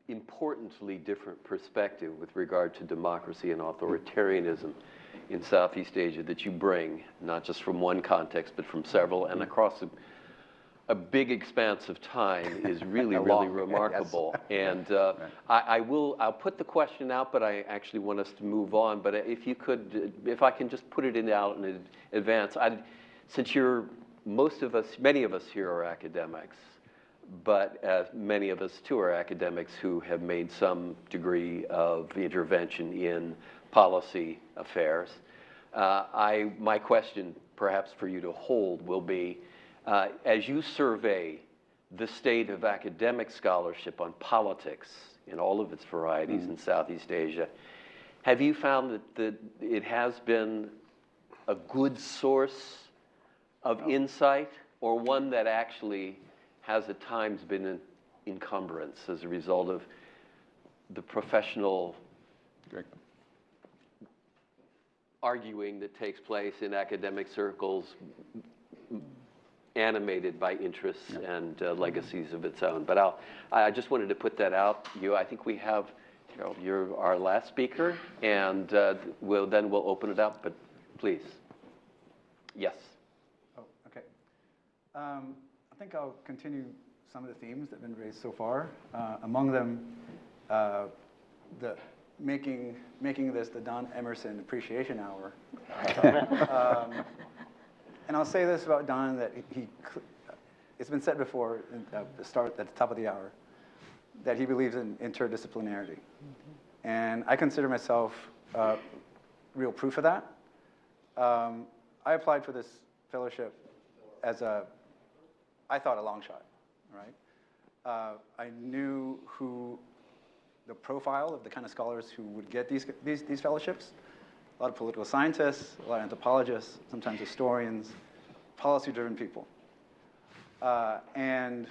importantly different perspective with regard to democracy and authoritarianism in Southeast Asia that you bring, not just from one context, but from several, and across a big expanse of time is really, really remarkable. Yes. And I'll put the question out, but I actually want us to move on. But if I can just put it out in advance, since many of us here are academics, but many of us too are academics who have made some degree of intervention in policy affairs. My question, perhaps for you to hold, will be, as you survey the state of academic scholarship on politics in all of its varieties in Southeast Asia, have you found that it has been a good source of insight, or one that actually has at times been an encumbrance as a result of the professional arguing that takes place in academic circles, animated by interests and legacies of its own? But I just wanted to put that out. I think we have, Gerald, you're our last speaker, and we'll open it up, but please. Yes. Oh, okay. I think I'll continue some of the themes that have been raised so far. Among them, the making this the Don Emerson Appreciation Hour. And I'll say this about Don, that it's been said before at the top of the hour, that he believes in interdisciplinarity. And I consider myself real proof of that. I applied for this fellowship as I thought a long shot, right? I knew the profile of the kind of scholars who would get these fellowships. A lot of political scientists, a lot of anthropologists, sometimes historians, policy-driven people. And,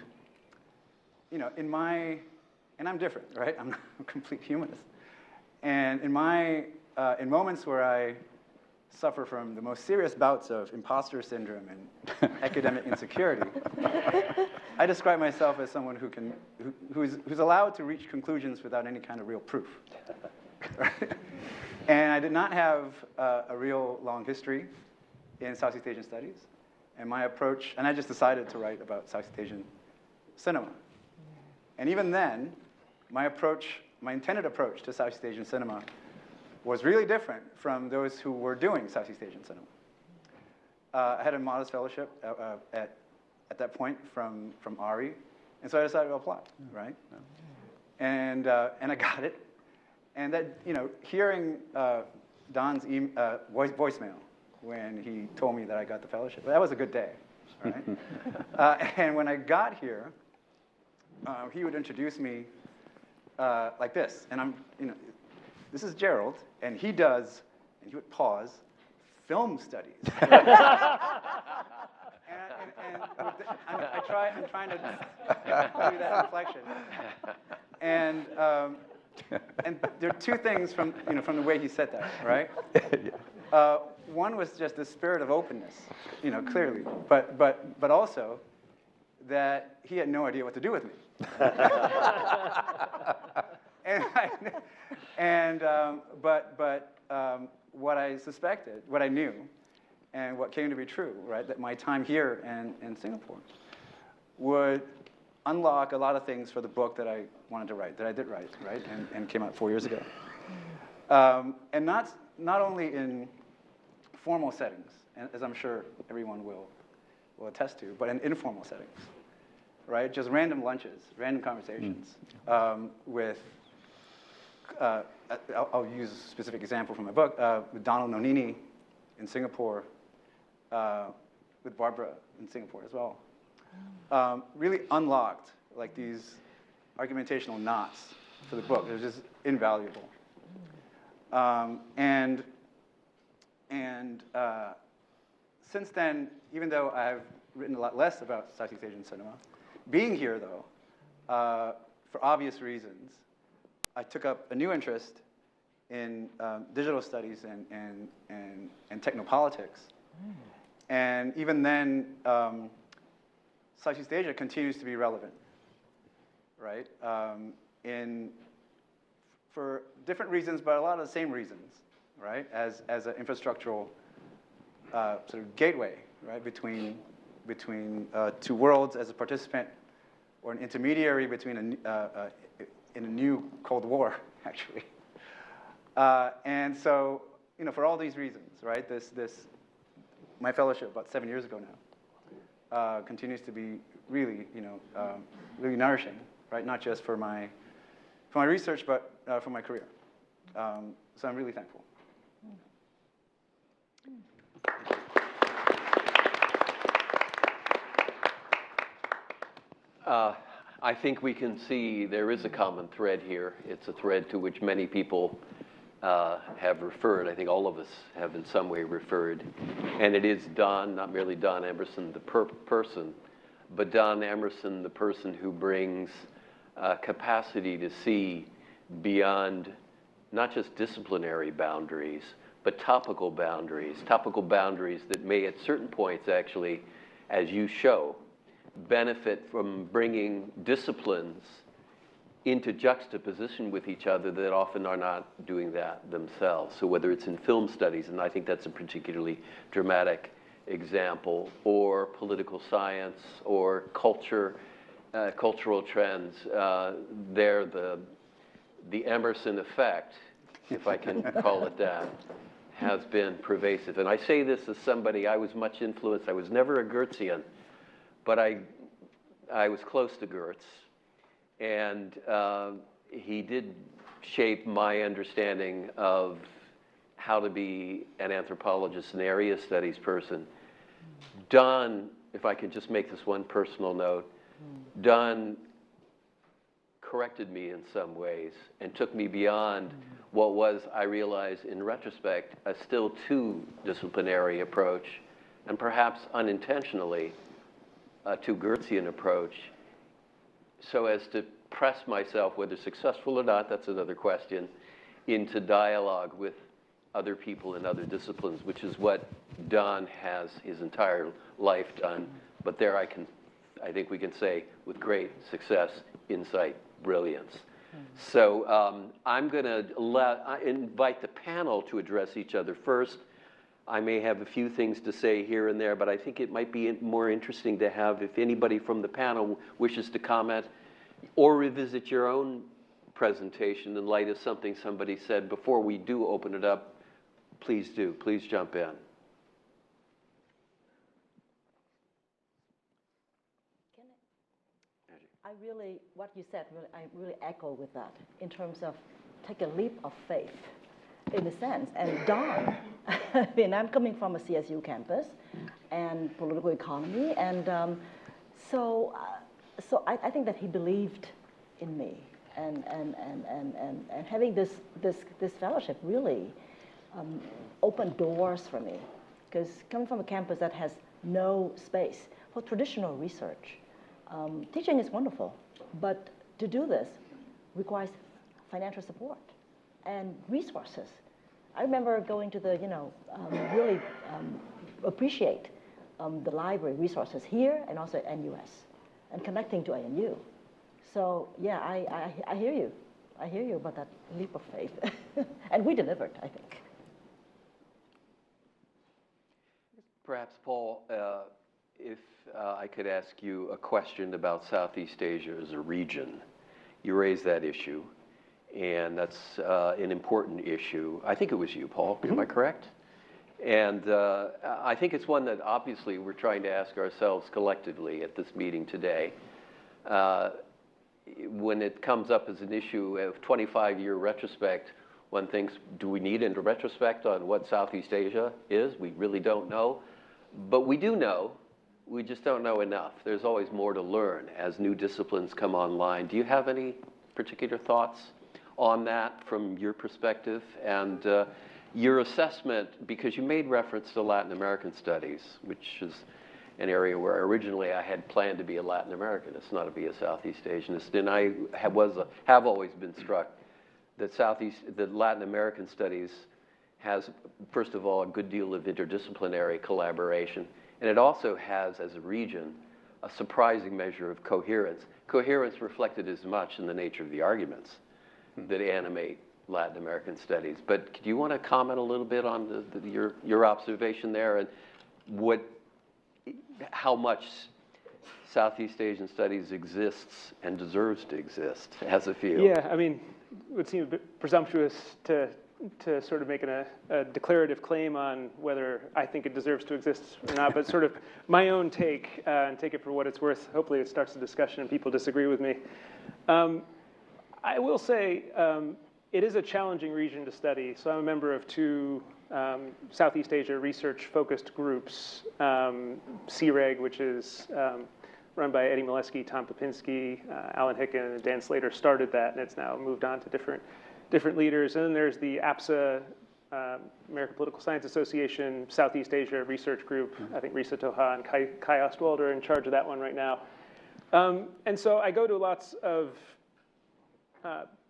you know, and I'm different, right? I'm a complete humanist. And in moments where I suffer from the most serious bouts of imposter syndrome and academic insecurity, I describe myself as someone who's allowed to reach conclusions without any kind of real proof. Right? And I did not have a real long history in Southeast Asian studies. And my approach, and I just decided to write about Southeast Asian cinema. And even then, my intended approach to Southeast Asian cinema was really different from those who were doing Southeast Asian cinema. I had a modest fellowship at that point from ARI, and so I decided to apply, right? And I got it. And that, you know, hearing Don's voicemail when he told me that I got the fellowship, that was a good day, right? And when I got here, he would introduce me like this, and this is Gerald, and he would pause, film studies. I'm trying to do that inflection. And there are two things from the way he said that, right? One was just the spirit of openness, clearly, but also that he had no idea what to do with me. But what I suspected, what I knew, and what came to be true, right, that my time here in Singapore would unlock a lot of things for the book that I wanted to write, that I did write, right, and came out 4 years ago. And not only in formal settings, and as I'm sure everyone will attest to, but in informal settings. right? Just random lunches, random conversations with, I'll use a specific example from my book, with Donald Nonini in Singapore, with Barbara in Singapore as well. Really unlocked like these argumentational knots for the book. They're just invaluable. And since then, even though I've written a lot less about Southeast Asian cinema, being here though, for obvious reasons, I took up a new interest in digital studies and technopolitics. And even then, Southeast Asia continues to be relevant, right? For different reasons, but a lot of the same reasons, right? As an infrastructural sort of gateway, right? Between two worlds as a participant, or an intermediary between in a new Cold War, actually. And so, for all these reasons, right? My fellowship about 7 years ago now continues to be really, really nourishing, right? Not just for my research, but for my career. So I'm really thankful. I think we can see there is a common thread here. It's a thread to which many people have referred. I think all of us have in some way referred. And it is Don, not merely Don Emerson, the person, but Don Emerson, the person who brings capacity to see beyond not just disciplinary boundaries, but topical boundaries that may at certain points actually, as you show, benefit from bringing disciplines into juxtaposition with each other that often are not doing that themselves. So whether it's in film studies, and I think that's a particularly dramatic example, or political science, or culture, cultural trends, they're the Emerson effect, if I can call it that, has been pervasive. And I say this as somebody, I was much influenced. I was never a Goethean, but I was close to Goetz. And he did shape my understanding of how to be an anthropologist, an area studies person. Don, if I could just make this one personal note, Don corrected me in some ways and took me beyond what was, I realize in retrospect, a still too disciplinary approach, and perhaps unintentionally a too Goetzian approach, so as to press myself, whether successful or not, that's another question, into dialogue with other people in other disciplines, which is what Don has his entire life done. But there I think we can say with great success, insight, brilliance. So I'm going to invite the panel to address each other first. I may have a few things to say here and there, but I think it might be more interesting to have, if anybody from the panel wishes to comment or revisit your own presentation in light of something somebody said before we do open it up, please do. Please jump in. What you said, I really echo with that in terms of take a leap of faith, in a sense. And Don, I mean, I'm coming from a CSU campus and political economy, and so I think that he believed in me, and having this fellowship really opened doors for me, because coming from a campus that has no space for traditional research. Teaching is wonderful, but to do this requires financial support and resources. I remember going to the, really appreciate the library resources here and also at NUS, and connecting to ANU. So yeah, I hear you. I hear you about that leap of faith. And we delivered, I think. Perhaps, Paul, if I could ask you a question about Southeast Asia as a region. You raised that issue, and that's an important issue. I think it was you, Paul, am I correct? And I think it's one that obviously we're trying to ask ourselves collectively at this meeting today. when it comes up as an issue of 25-year retrospect, one thinks, do we need a retrospect on what Southeast Asia is? We really don't know. But we do know. We just don't know enough. There's always more to learn as new disciplines come online. Do you have any particular thoughts on that from your perspective? And your assessment, because you made reference to Latin American studies, which is an area where originally I had planned to be a Latin Americanist, not to be a Southeast Asianist. And I have always been struck that Latin American studies has, first of all, a good deal of interdisciplinary collaboration. And it also has, as a region, a surprising measure of coherence. Coherence reflected as much in the nature of the arguments that animate Latin American studies. But do you want to comment a little bit on your observation there and how much Southeast Asian studies exists and deserves to exist as a field? Yeah, I mean, it would seem a bit presumptuous to sort of make a declarative claim on whether I think it deserves to exist or not, but sort of my own take, and take it for what it's worth. Hopefully it starts a discussion and people disagree with me. I will say it is a challenging region to study. So I'm a member of two Southeast Asia research-focused groups, CREG, which is run by Eddie Molesky, Tom Popinski, Alan Hicken, and Dan Slater started that, and it's now moved on to different leaders. And then there's the APSA, American Political Science Association, Southeast Asia Research Group. I think Risa Toha and Kai Ostwald are in charge of that one right now. And so I go to lots of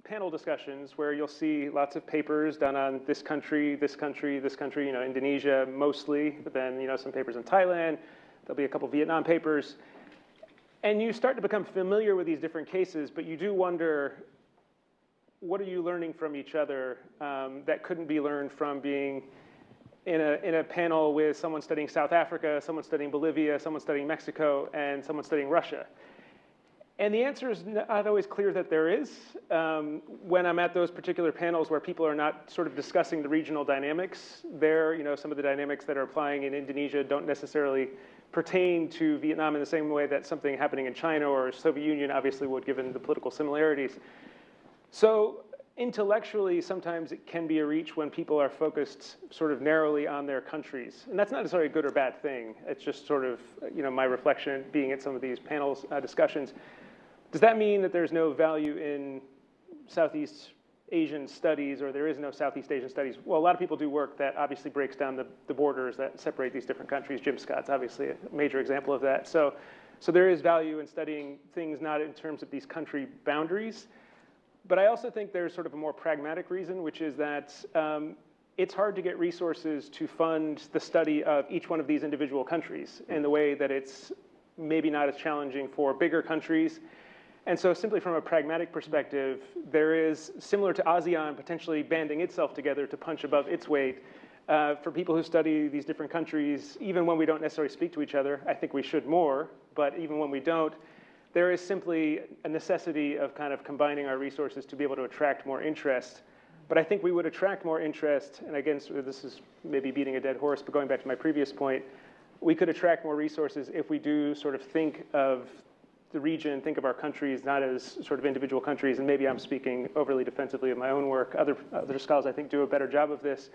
panel discussions where you'll see lots of papers done on this country, Indonesia mostly, but then, some papers in Thailand. There'll be a couple Vietnam papers. And you start to become familiar with these different cases, but you do wonder, what are you learning from each other that couldn't be learned from being in a panel with someone studying South Africa, someone studying Bolivia, someone studying Mexico, and someone studying Russia? And the answer is not always clear that there is. When I'm at those particular panels where people are not sort of discussing the regional dynamics, some of the dynamics that are applying in Indonesia don't necessarily pertain to Vietnam in the same way that something happening in China or Soviet Union obviously would, given the political similarities. So intellectually, sometimes it can be a reach when people are focused sort of narrowly on their countries. And that's not necessarily a good or bad thing. It's just sort of, my reflection being at some of these panels discussions. Does that mean that there's no value in Southeast Asian studies, or there is no Southeast Asian studies? Well, a lot of people do work that obviously breaks down the borders that separate these different countries. Jim Scott's obviously a major example of that. So there is value in studying things not in terms of these country boundaries. But I also think there's sort of a more pragmatic reason, which is that it's hard to get resources to fund the study of each one of these individual countries in the way that it's maybe not as challenging for bigger countries. And so simply from a pragmatic perspective, there is, similar to ASEAN potentially banding itself together to punch above its weight, for people who study these different countries, even when we don't necessarily speak to each other, I think we should more, but even when we don't, there is simply a necessity of kind of combining our resources to be able to attract more interest. But I think we would attract more interest, and again, this is maybe beating a dead horse, but going back to my previous point, we could attract more resources if we do sort of think of the region, think of our countries not as sort of individual countries, and maybe I'm speaking overly defensively of my own work. Other scholars, I think, do a better job of this.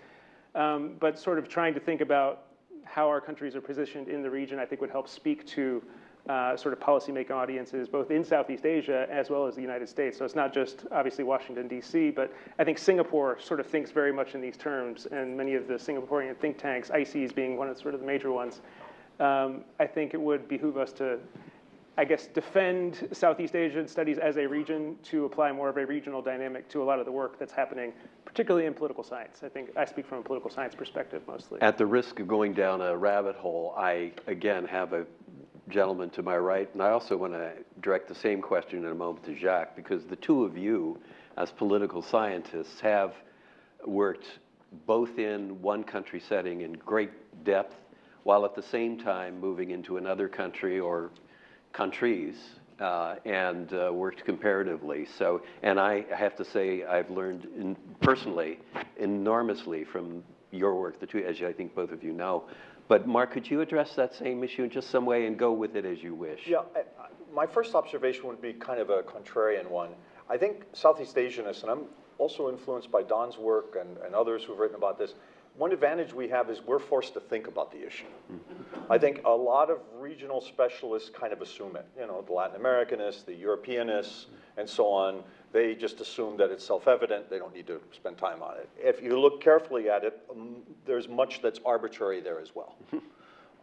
But sort of trying to think about how our countries are positioned in the region, I think would help speak to sort of policymaking audiences, both in Southeast Asia as well as the United States. So it's not just obviously Washington, D.C., but I think Singapore sort of thinks very much in these terms, and many of the Singaporean think tanks, ICES being one of sort of the major ones. I think it would behoove us to, I guess, defend Southeast Asian studies as a region to apply more of a regional dynamic to a lot of the work that's happening, particularly in political science. I think I speak from a political science perspective mostly. At the risk of going down a rabbit hole, I, again, have a gentleman to my right, and I also want to direct the same question in a moment to Jaque, because the two of you, as political scientists, have worked both in one country setting in great depth, while at the same time moving into another country or countries and worked comparatively. So, and I have to say, I've learned personally enormously from your work, the two, as I think both of you know. But Mark, could you address that same issue in just some way and go with it as you wish? Yeah, my first observation would be kind of a contrarian one. I think Southeast Asianists, and I'm also influenced by Don's work and others who've written about this, one advantage we have is we're forced to think about the issue. I think a lot of regional specialists kind of assume it. You know, the Latin Americanists, the Europeanists, and so on, they just assume that it's self-evident. They don't need to spend time on it. If you look carefully at it, there's much that's arbitrary there as well.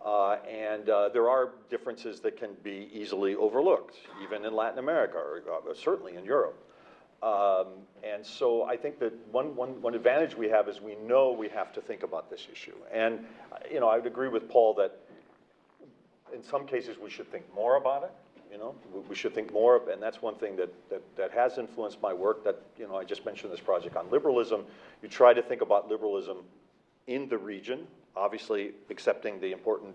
There are differences that can be easily overlooked, even in Latin America, or certainly in Europe. And so I think that one advantage we have is we know we have to think about this issue. And you know, I would agree with Paul that in some cases we should think more about it. You know, we should think more, and that's one thing that has influenced my work. That, you know, I just mentioned this project on liberalism. You try to think about liberalism in the region, obviously accepting the important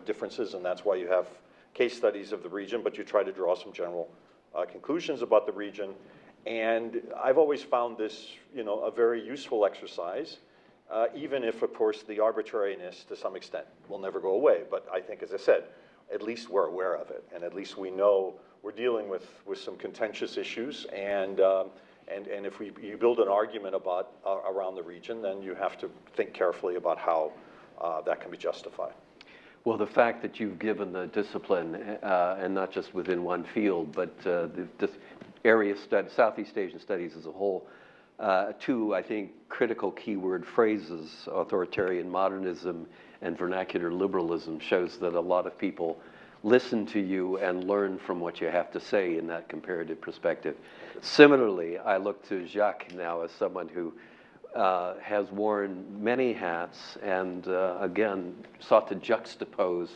differences, and that's why you have case studies of the region, but you try to draw some general conclusions about the region. And I've always found this, you know, a very useful exercise, even if, of course, the arbitrariness to some extent will never go away. But I think, as I said, at least we're aware of it, and at least we know we're dealing with some contentious issues. And if you build an argument about around the region, then you have to think carefully about how that can be justified. Well, the fact that you've given the discipline, and not just within one field, but this area study, Southeast Asian studies as a whole, two, I think, critical keyword phrases, authoritarian modernism and vernacular liberalism, shows that a lot of people listen to you and learn from what you have to say in that comparative perspective. Similarly, I look to Jaque now as someone who has worn many hats and, again, sought to juxtapose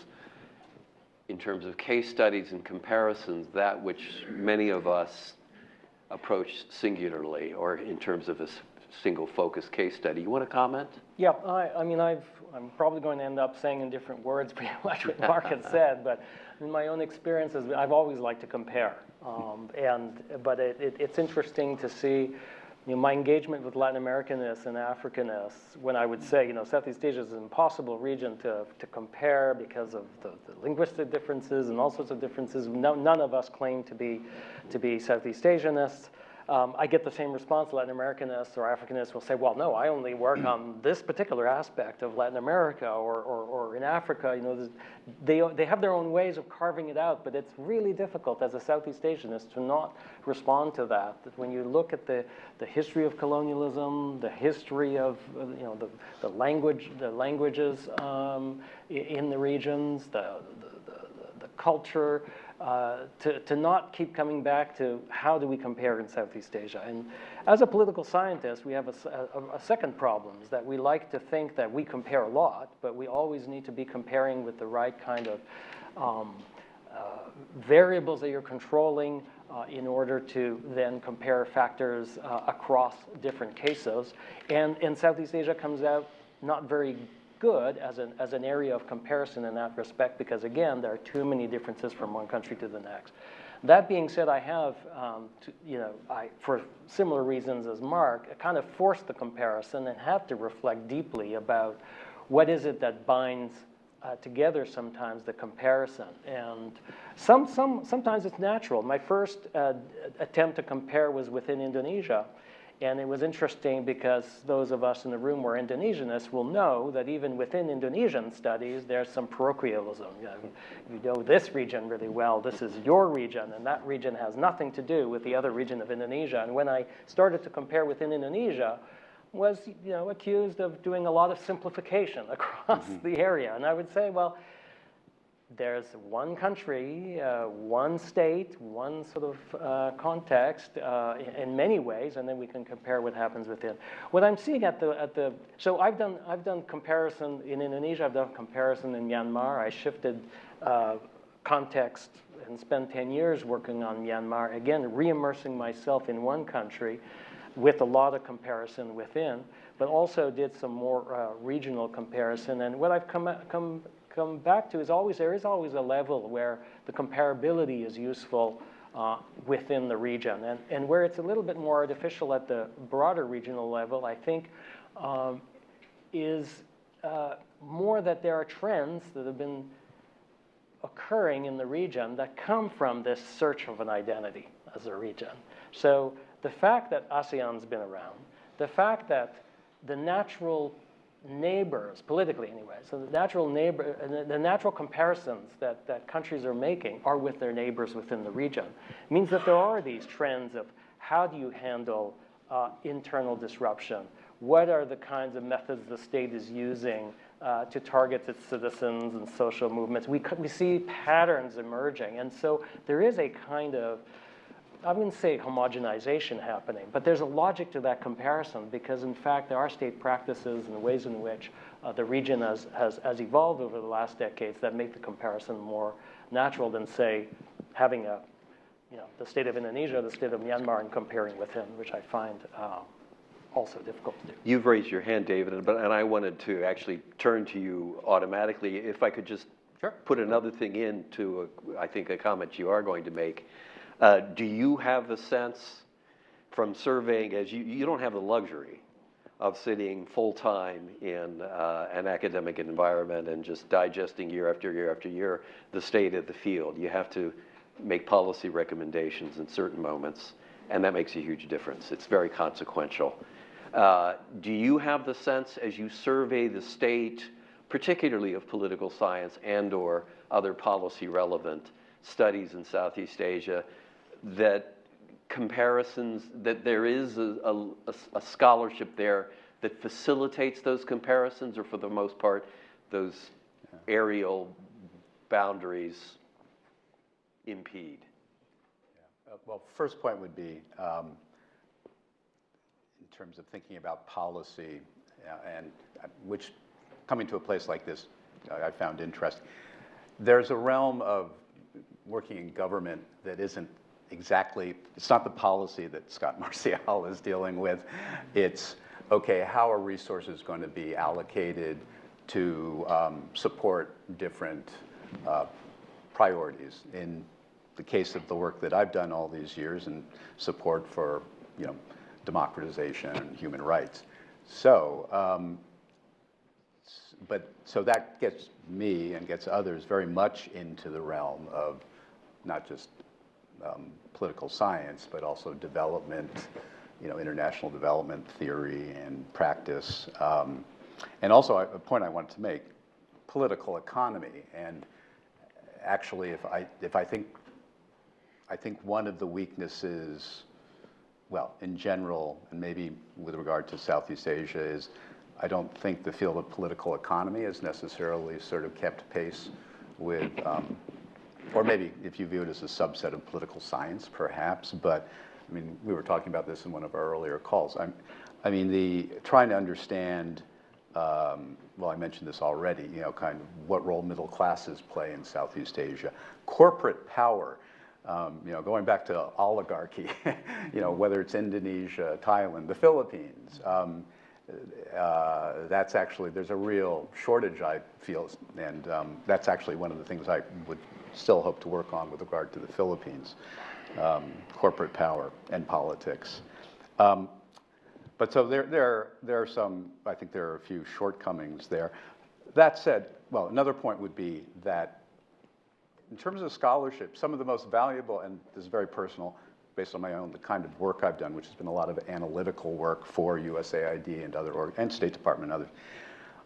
in terms of case studies and comparisons that which many of us approach singularly, or in terms of a single focus case study. You want to comment? Yeah, I mean, I'm probably going to end up saying in different words pretty much what Mark had said, but in my own experiences, I've always liked to compare. But it's interesting to see, you know, my engagement with Latin Americanists and Africanists, when I would say, you know, Southeast Asia is an impossible region to compare because of the linguistic differences and all sorts of differences. None of us claim to be Southeast Asianists. I get the same response. Latin Americanists or Africanists will say, well, no, I only work on this particular aspect of Latin America or in Africa. You know, they have their own ways of carving it out, but it's really difficult as a Southeast Asianist to not respond to that. That when you look at the history of colonialism, the history of, you know, the languages in the regions, the culture, to not keep coming back to how do we compare in Southeast Asia. And as a political scientist, we have a second problem, is that we like to think that we compare a lot, but we always need to be comparing with the right kind of variables that you're controlling in order to then compare factors across different cases. And Southeast Asia comes out not very good as an area of comparison in that respect, because again, there are too many differences from one country to the next. That being said, I have, for similar reasons as Mark, I kind of forced the comparison and had to reflect deeply about what is it that binds together sometimes the comparison. And sometimes it's natural. My first attempt to compare was within Indonesia. And it was interesting because those of us in the room who are Indonesianists will know that even within Indonesian studies, there's some parochialism. You know this region really well, this is your region, and that region has nothing to do with the other region of Indonesia. And when I started to compare within Indonesia, was accused of doing a lot of simplification across the area. And I would say, well, there's one country, one state, one sort of context in many ways, and then we can compare what happens within. What I'm seeing so I've done comparison in Indonesia, I've done comparison in Myanmar. I shifted context and spent 10 years working on Myanmar, again, re-immersing myself in one country with a lot of comparison within, but also did some more regional comparison. And what I've come back to is there is always a level where the comparability is useful within the region. And where it's a little bit more artificial at the broader regional level, I think, is more that there are trends that have been occurring in the region that come from this search of an identity as a region. So the fact that ASEAN's been around, the fact that the natural neighbors, politically anyway, so the natural comparisons that countries are making are with their neighbors within the region. It means that there are these trends of how do you handle internal disruption? What are the kinds of methods the state is using to target its citizens and social movements? We see patterns emerging. And so there is a kind of, I wouldn't say homogenization happening, but there's a logic to that comparison because, in fact, there are state practices and the ways in which the region has evolved over the last decades that make the comparison more natural than, say, having the state of Indonesia, the state of Myanmar, and comparing with him, which I find also difficult to do. You've raised your hand, David, and I wanted to actually turn to you automatically. If I could just put another thing into, I think, a comment you are going to make. Do you have a sense from surveying, as you don't have the luxury of sitting full-time in an academic environment and just digesting year after year after year the state of the field. You have to make policy recommendations in certain moments, and that makes a huge difference. It's very consequential. Do you have the sense as you survey the state, particularly of political science and or other policy relevant studies in Southeast Asia, that comparisons, that there is a scholarship there that facilitates those comparisons, or for the most part, those aerial boundaries impede? Well, first point would be, in terms of thinking about policy, and which coming to a place like this, I found interesting. There's a realm of working in government that isn't exactly, it's not the policy that Scott Marcial is dealing with. It's, okay, how are resources going to be allocated to support different priorities? In the case of the work that I've done all these years and support for, democratization and human rights. So, so that gets me and gets others very much into the realm of not just political science, but also development, international development theory and practice. And also a point I wanted to make, political economy. And actually, I think one of the weaknesses, well, in general, and maybe with regard to Southeast Asia, is I don't think the field of political economy has necessarily sort of kept pace with, or maybe if you view it as a subset of political science, perhaps, but I mean, we were talking about this in one of our earlier calls. Trying to understand, well, I mentioned this already, kind of what role middle classes play in Southeast Asia. Corporate power, going back to oligarchy, whether it's Indonesia, Thailand, the Philippines, that's actually, there's a real shortage, I feel, and that's actually one of the things I would still hope to work on with regard to the Philippines, corporate power and politics. But so there are some, I think there are a few shortcomings there. That said, well, another point would be that in terms of scholarship, some of the most valuable, and this is very personal, based on my own, the kind of work I've done, which has been a lot of analytical work for USAID and and State Department and others.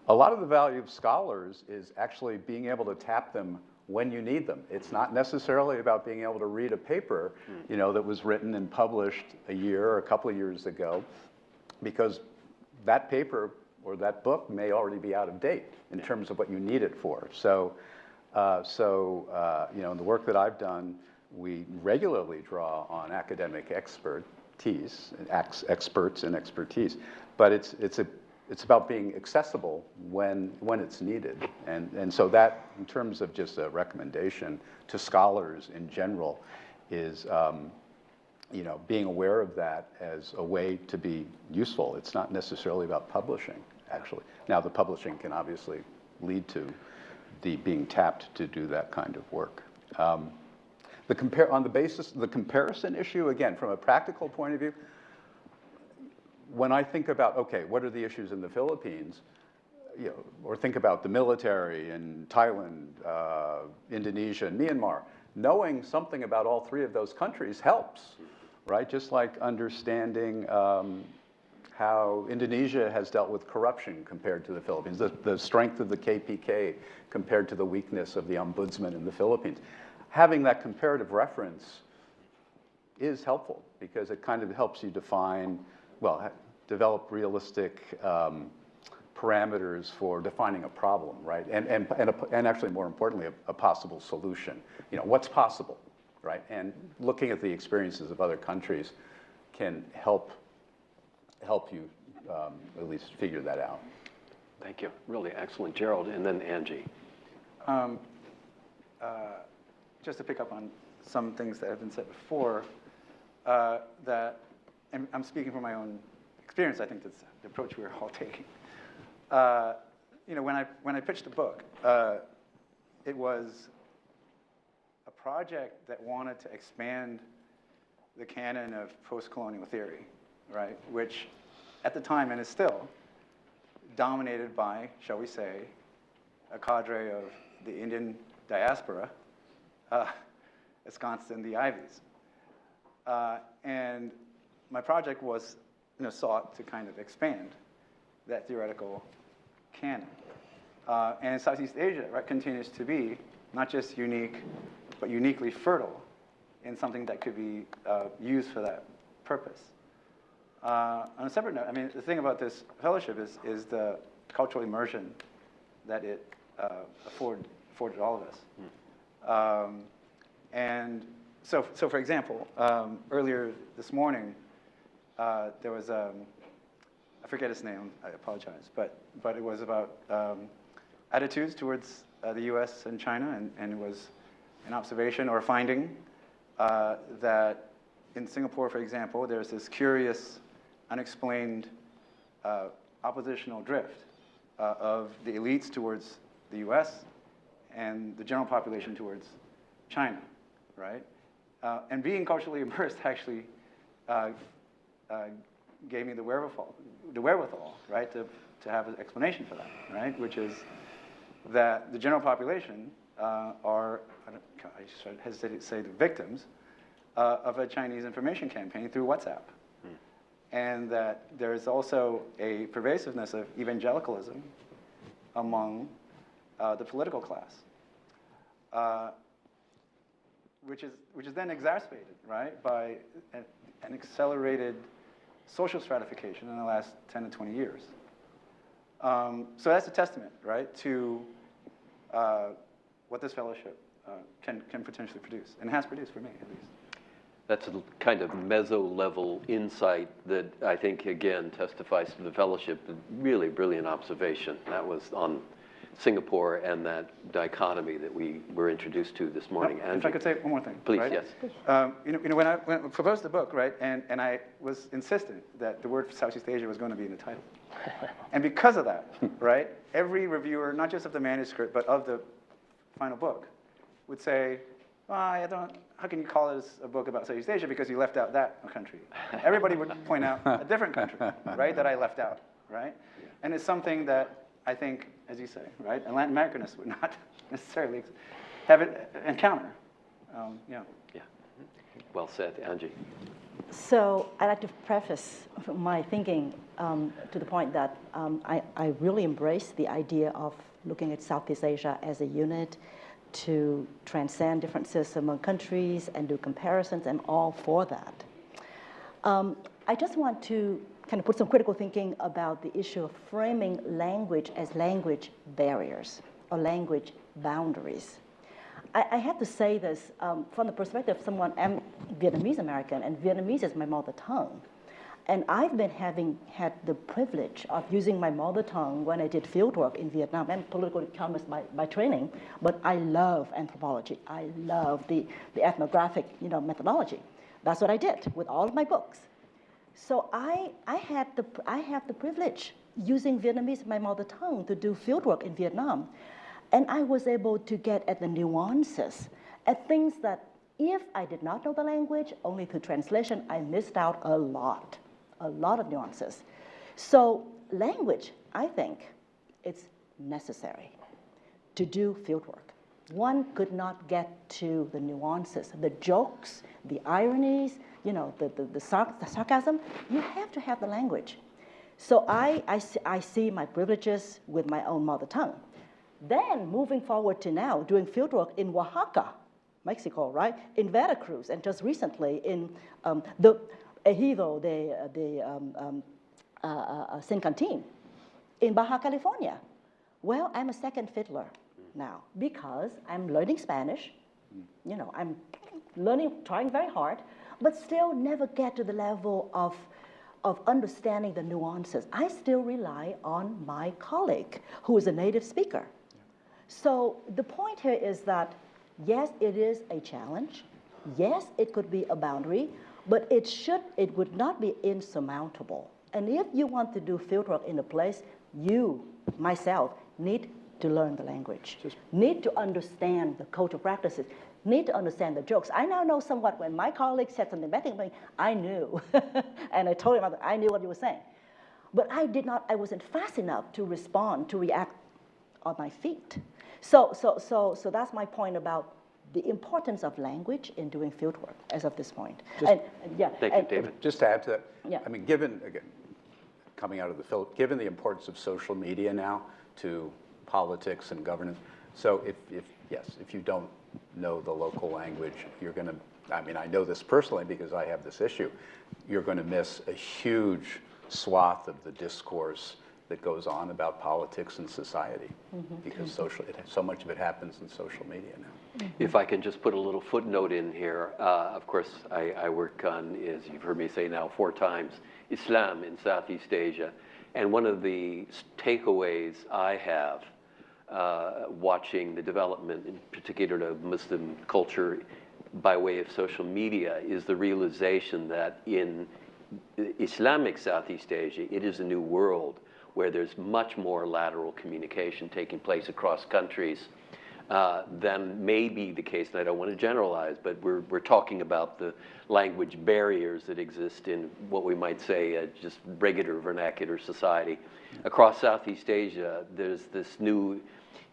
A lot of the value of scholars is actually being able to tap them when you need them. It's not necessarily about being able to read a paper, that was written and published a year or a couple of years ago, because that paper or that book may already be out of date in terms of what you need it for. So, in the work that I've done, we regularly draw on academic experts and expertise, but it's about being accessible when it's needed, and so that, in terms of just a recommendation to scholars in general, is being aware of that as a way to be useful. It's not necessarily about publishing, actually. Now, the publishing can obviously lead to the being tapped to do that kind of work. On the basis of the comparison issue, again, from a practical point of view, when I think about, okay, what are the issues in the Philippines? or think about the military in Thailand, Indonesia, and Myanmar. Knowing something about all three of those countries helps, right? Just like understanding how Indonesia has dealt with corruption compared to the Philippines, the strength of the KPK compared to the weakness of the ombudsman in the Philippines. Having that comparative reference is helpful because it kind of helps you define, well, develop realistic parameters for defining a problem, right? And actually, more importantly, a possible solution. What's possible, right? And looking at the experiences of other countries can help you at least figure that out. Thank you. Really excellent. Gerald, and then Angie. Just to pick up on some things that have been said before, and I'm speaking from my own experience, I think that's the approach we're all taking. When I pitched the book, it was a project that wanted to expand the canon of post-colonial theory, right? Which at the time, and is still, dominated by, shall we say, a cadre of the Indian diaspora, ensconced in the Ivies. And my project was sought to kind of expand that theoretical canon. And Southeast Asia, right, continues to be not just unique, but uniquely fertile in something that could be used for that purpose. On a separate note, I mean, the thing about this fellowship is the cultural immersion that it afforded all of us. And so for example, earlier this morning, there was, I forget his name, I apologize, but it was about attitudes towards the US and China, and it was an observation or a finding that in Singapore, for example, there's this curious, unexplained oppositional drift of the elites towards the US and the general population towards China, right? And being culturally immersed actually gave me the wherewithal, right, to have an explanation for that, right? Which is that the general population are, I should hesitate to say the victims of a Chinese information campaign through WhatsApp. And that there is also a pervasiveness of evangelicalism among the political class, which is then exacerbated, right, by an accelerated social stratification in the last 10 to 20 years. So that's a testament, right, to what this fellowship can potentially produce, and has produced for me, at least. That's a kind of meso-level insight that I think, again, testifies to the fellowship. Really brilliant observation. That was on Singapore and that dichotomy that we were introduced to this morning. If I could say one more thing. Please, right? yes. When I proposed the book, right, and I was insistent that the word Southeast Asia was going to be in the title. And because of that, right, every reviewer, not just of the manuscript, but of the final book, would say, how can you call this a book about Southeast Asia because you left out that country? Everybody would point out a different country, right, that I left out, right? And it's something that I think, as you say, right, a Latin Americanist would not necessarily have it encounter. Yeah. Well said, Angie. So I'd like to preface my thinking to the point that I really embrace the idea of looking at Southeast Asia as a unit to transcend differences among countries and do comparisons. I'm all for that. I just want to kind of put some critical thinking about the issue of framing language as language barriers or language boundaries. I have to say this from the perspective of someone, I'm Vietnamese American, and Vietnamese is my mother tongue. And I've been had the privilege of using my mother tongue when I did fieldwork in Vietnam. I'm a political economist by training, but I love anthropology. I love the ethnographic methodology. That's what I did with all of my books. So I have the privilege using Vietnamese, my mother tongue, to do fieldwork in Vietnam. And I was able to get at the nuances, at things that if I did not know the language, only through translation, I missed out a lot of nuances. So language, I think, it's necessary to do fieldwork. One could not get to the nuances, the jokes, the ironies, you know, the sarcasm. You have to have the language. So I see my privileges with my own mother tongue. Then moving forward to now, doing fieldwork in Oaxaca, Mexico, right? In Veracruz, and just recently in the Ejido de San Quintin in Baja California. Well, I'm a second fiddler now because I'm learning Spanish. You know, I'm learning, trying very hard, but still never get to the level of understanding the nuances. I still rely on my colleague who is a native speaker. So the point here is that, yes, it is a challenge. Yes, it could be a boundary, but it would not be insurmountable. And if you want to do fieldwork in a place, you, myself, need to learn the language, need to understand the cultural practices, need to understand the jokes. I now know somewhat when my colleague said something bad thing, I knew. And I told him, I knew what he was saying. But I wasn't fast enough to respond, to react on my feet. So that's my point about the importance of language in doing fieldwork as of this point. Thank you, David. Just to add to that, Yeah. I mean, given, again, coming out of the field, given the importance of social media now to politics and governance, so if you don't know the local language, you're going to, I mean, I know this personally because I have this issue, you're going to miss a huge swath of the discourse that goes on about politics and society, because so much of it happens in social media now. If I can just put a little footnote in here, of course, I work on, as you've heard me say now 4 times, Islam in Southeast Asia. And one of the takeaways I have watching the development, in particular of Muslim culture by way of social media, is the realization that in Islamic Southeast Asia, it is a new world where there's much more lateral communication taking place across countries than may be the case, and I don't want to generalize, but we're talking about the language barriers that exist in what we might say just regular vernacular society. Across Southeast Asia, there's this new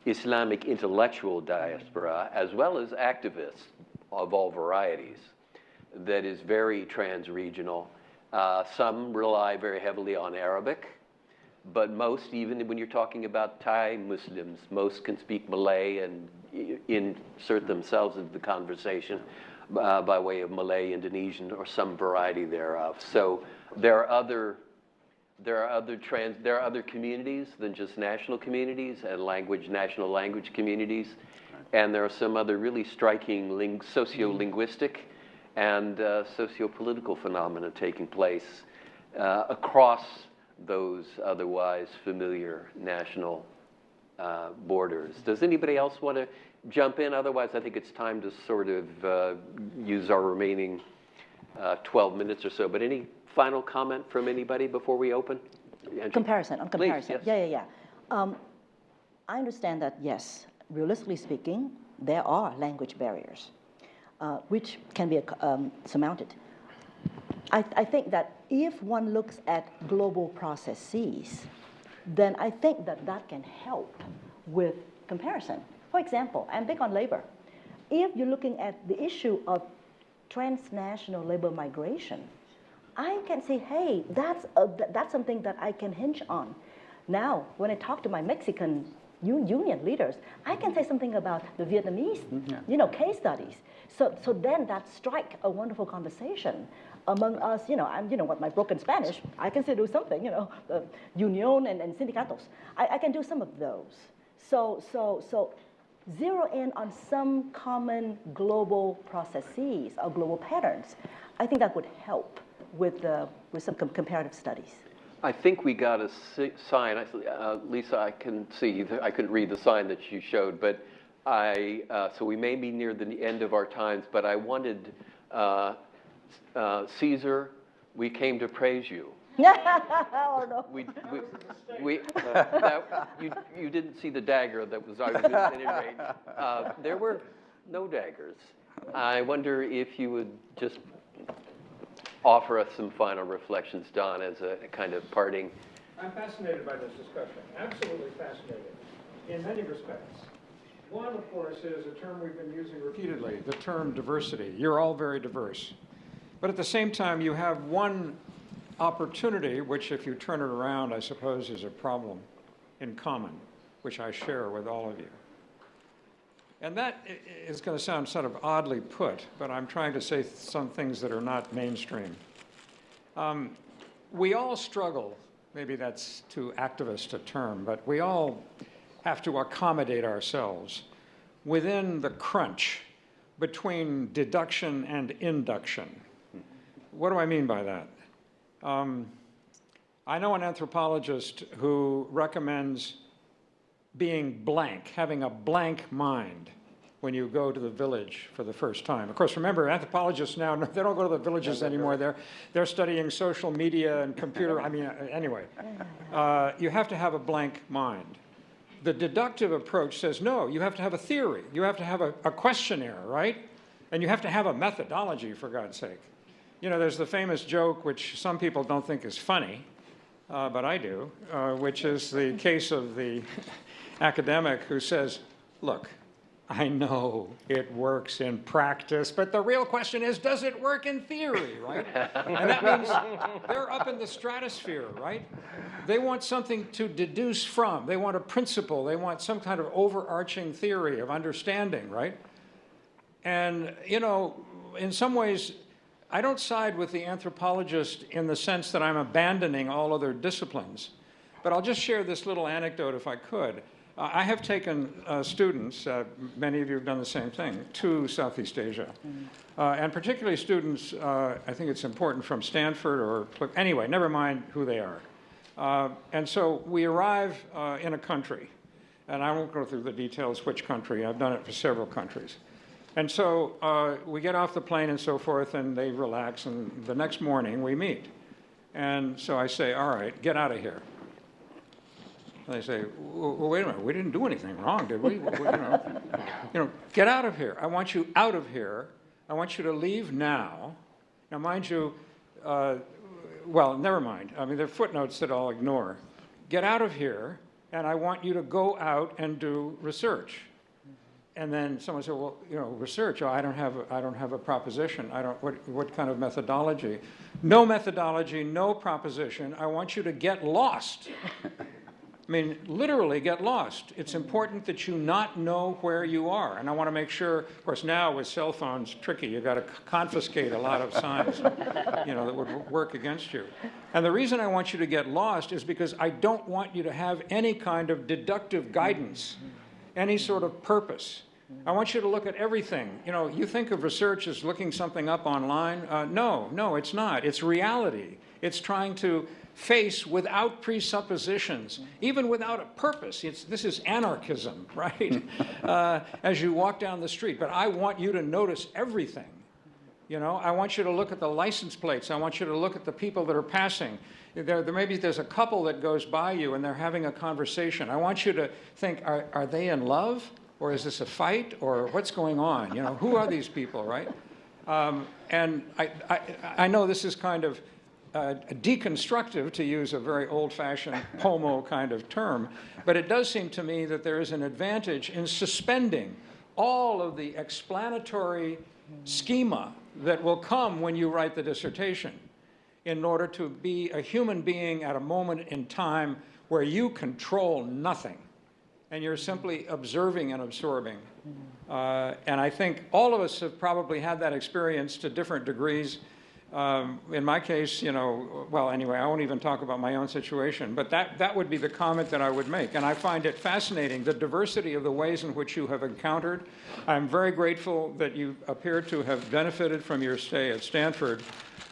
Islamic intellectual diaspora, as well as activists of all varieties, that is very trans-regional. Some rely very heavily on Arabic, but most, even when you're talking about Thai Muslims, most can speak Malay and insert themselves into the conversation by way of Malay, Indonesian, or some variety thereof. So there are other communities than just national communities and national language communities, and there are some other really striking sociolinguistic and sociopolitical phenomena taking place across those otherwise familiar national borders. Does anybody else want to jump in? Otherwise, I think it's time to sort of use our remaining 12 minutes or so. But any final comment from anybody before we open? Angie? Comparison. Please, yes. Yeah. I understand that, yes, realistically speaking, there are language barriers which can be surmounted. I think that if one looks at global processes, then I think that can help with comparison. For example, I'm big on labor. If you're looking at the issue of transnational labor migration, I can say, hey, that's something that I can hinge on. Now, when I talk to my Mexican union leaders, I can say something about the Vietnamese, case studies. So then that strike a wonderful conversation among us. I'm, with my broken Spanish, I can still do something. Union and sindicatos. I can do some of those. So zero in on some common global processes or global patterns. I think that would help with some comparative studies. I think we got a sign. Lisa, I can see. I couldn't read the sign that you showed, but so we may be near the end of our times. But I wanted Caesar. We came to praise you. Oh no. You didn't see the dagger that was at any rate. There were no daggers. I wonder if you would just offer us some final reflections, Don, as a kind of parting I'm fascinated by this discussion, absolutely fascinated, in many respects. One, of course, is a term we've been using repeatedly, the term diversity. You're all very diverse. But at the same time, you have one opportunity, which if you turn it around, I suppose is a problem in common, which I share with all of you. And that is going to sound sort of oddly put, but I'm trying to say some things that are not mainstream. We all struggle, maybe that's too activist a term, but we all have to accommodate ourselves within the crunch between deduction and induction. What do I mean by that? I know an anthropologist who recommends being blank, having a blank mind when you go to the village for the first time. Of course, remember, anthropologists now, they don't go to the villages anymore. They're studying social media and computer. I mean, anyway, you have to have a blank mind. The deductive approach says, no, you have to have a theory. You have to have a questionnaire, right? And you have to have a methodology, for God's sake. You know, there's the famous joke, which some people don't think is funny, but I do, which is the case of the academic who says, look, I know it works in practice, but the real question is, does it work in theory, right? And that means they're up in the stratosphere, right? They want something to deduce from. They want a principle. They want some kind of overarching theory of understanding, right? And, you know, in some ways, I don't side with the anthropologist in the sense that I'm abandoning all other disciplines. But I'll just share this little anecdote if I could. I have taken students, many of you have done the same thing, to Southeast Asia. And particularly students, I think it's important, from Stanford or, anyway, never mind who they are. And so we arrive in a country, and I won't go through the details which country, I've done it for several countries. And so we get off the plane and so forth, and they relax, and the next morning we meet. And so I say, all right, get out of here. And they say, well, wait a minute, we didn't do anything wrong, did we? Get out of here. I want you out of here. I want you to leave now. Now, mind you, well, never mind. I mean, there are footnotes that I'll ignore. Get out of here, and I want you to go out and do research. And then someone said, well, you know, research, oh, I don't have a proposition. What kind of methodology? No methodology, no proposition. I want you to get lost. I mean, literally get lost. It's important that you not know where you are. And I want to make sure, of course, now with cell phones, tricky. You've got to confiscate a lot of signs, you know, that would work against you. And the reason I want you to get lost is because I don't want you to have any kind of deductive guidance, any sort of purpose. I want you to look at everything. You know, you think of research as looking something up online. No, it's not. It's reality. It's trying to face without presuppositions, even without a purpose. This is anarchism, right? As you walk down the street. But I want you to notice everything. You know, I want you to look at the license plates. I want you to look at the people that are passing. Maybe there's a couple that goes by you and they're having a conversation. I want you to think, are they in love? Or is this a fight? Or what's going on? You know, who are these people, right? And I know this is kind of deconstructive, to use a very old-fashioned homo kind of term, but it does seem to me that there is an advantage in suspending all of the explanatory schema that will come when you write the dissertation in order to be a human being at a moment in time where you control nothing and you're simply observing and absorbing. And I think all of us have probably had that experience to different degrees. In my case, you know, well, anyway, I won't even talk about my own situation, but that would be the comment that I would make. And I find it fascinating, the diversity of the ways in which you have encountered. I'm very grateful that you appear to have benefited from your stay at Stanford,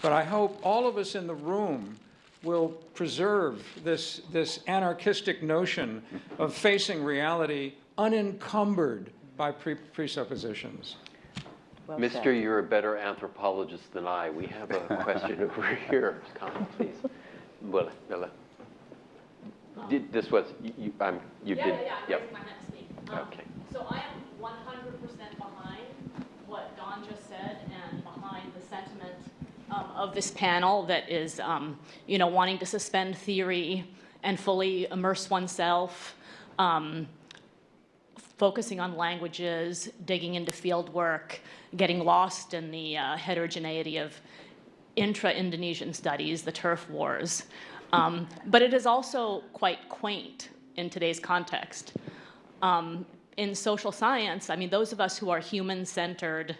but I hope all of us in the room will preserve this anarchistic notion of facing reality unencumbered by presuppositions. Well Mr. said. You're a better anthropologist than I. We have a question over here. Come, please. Well, this was, you did. I raised my hand to speak. Okay. So I am 100% behind what Don just said and behind the sentiment of this panel that is, you know, wanting to suspend theory and fully immerse oneself, focusing on languages, digging into field work, getting lost in the heterogeneity of intra-Indonesian studies, the turf wars. But it is also quite quaint in today's context. In social science, I mean, those of us who are human-centered,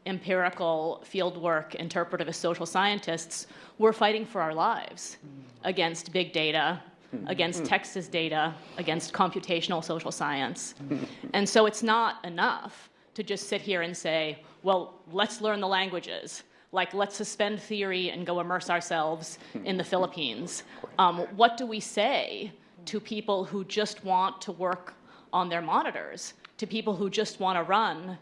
empirical fieldwork, interpretive social scientists, we're fighting for our lives against big data, against text as data, against computational social science. And so it's not enough to just sit here and say, well, let's learn the languages. Like, let's suspend theory and go immerse ourselves in the Philippines. What do we say to people who just want to work on their monitors, to people who just want to run,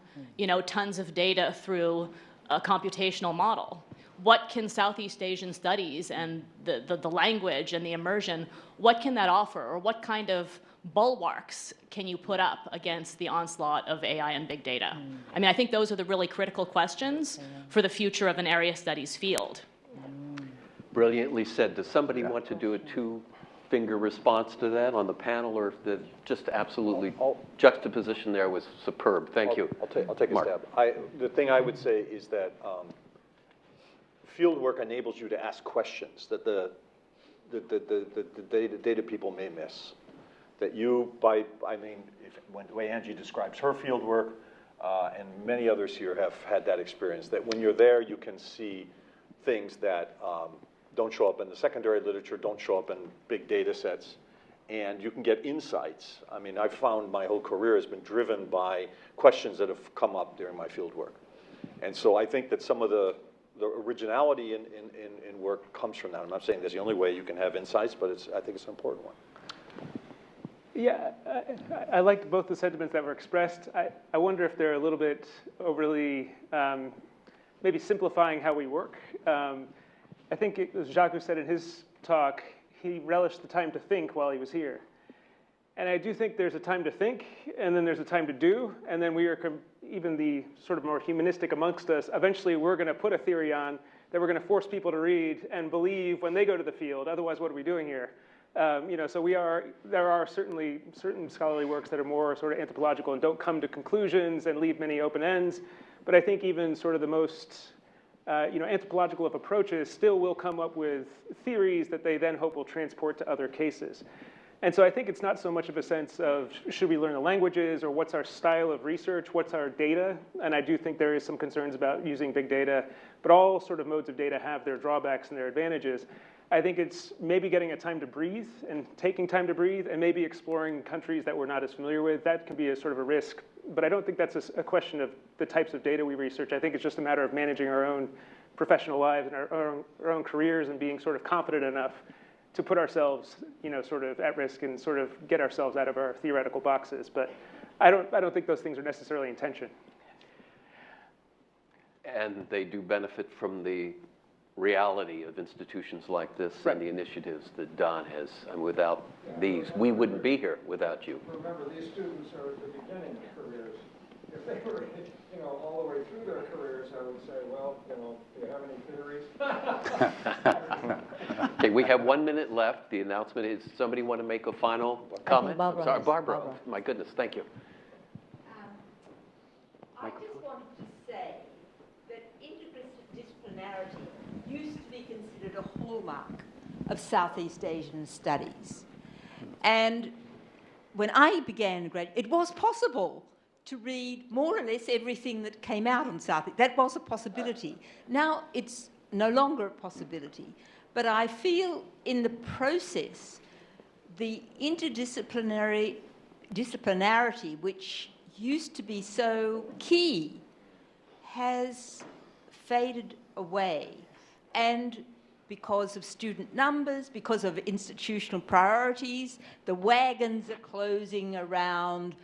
tons of data through a computational model? What can Southeast Asian studies and the language and the immersion, what can that offer? Or what kind of bulwarks can you put up against the onslaught of AI and big data? I mean, I think those are the really critical questions for the future of an area studies field. Brilliantly said. Does somebody want to do a two-finger response to that on the panel, or the just absolutely juxtaposition there was superb? Thank you. I'll take a stab. The thing I would say is that field work enables you to ask questions that the data people may miss. That you, when the way Angie describes her field work, and many others here have had that experience, that when you're there, you can see things that don't show up in the secondary literature, don't show up in big data sets, and you can get insights. I mean, I've found my whole career has been driven by questions that have come up during my field work. And so I think that some of the originality in work comes from that. I'm not saying that's the only way you can have insights, but I think it's an important one. Yeah, I liked both the sentiments that were expressed. I wonder if they're a little bit overly, maybe simplifying how we work. I think it was Jacques who said in his talk, he relished the time to think while he was here. And I do think there's a time to think, and then there's a time to do, and then we are, even the sort of more humanistic amongst us, eventually we're going to put a theory on that we're going to force people to read and believe when they go to the field. Otherwise, what are we doing here? So there are certainly certain scholarly works that are more sort of anthropological and don't come to conclusions and leave many open ends. But I think even sort of the most anthropological of approaches still will come up with theories that they then hope will transport to other cases. And so I think it's not so much of a sense of should we learn the languages or what's our style of research, what's our data? And I do think there is some concerns about using big data, but all sort of modes of data have their drawbacks and their advantages. I think it's maybe getting a time to breathe and taking time to breathe and maybe exploring countries that we're not as familiar with. That can be a sort of a risk, but I don't think that's a question of the types of data we research. I think it's just a matter of managing our own professional lives and our own careers and being sort of confident enough to put ourselves, sort of at risk and sort of get ourselves out of our theoretical boxes. But I don't think those things are necessarily in tension. And they do benefit from the reality of institutions like this and the initiatives that Don has. And without these, we wouldn't be here without you. Remember, these students are at the beginning of careers. If they were, all the way through their careers, I would say, well, do you have any theories? Okay, we have 1 minute left. The announcement is, somebody want to make a final comment? Barbara Sorry, has. Barbara. My goodness, thank you. I just wanted to say that interdisciplinarity used to be considered a hallmark of Southeast Asian studies. And when I began graduate, it was possible to read more or less everything that came out on Southeast. That was a possibility. Now it's no longer a possibility. But I feel in the process, the disciplinarity, which used to be so key, has faded away. And because of student numbers, because of institutional priorities, the wagons are closing around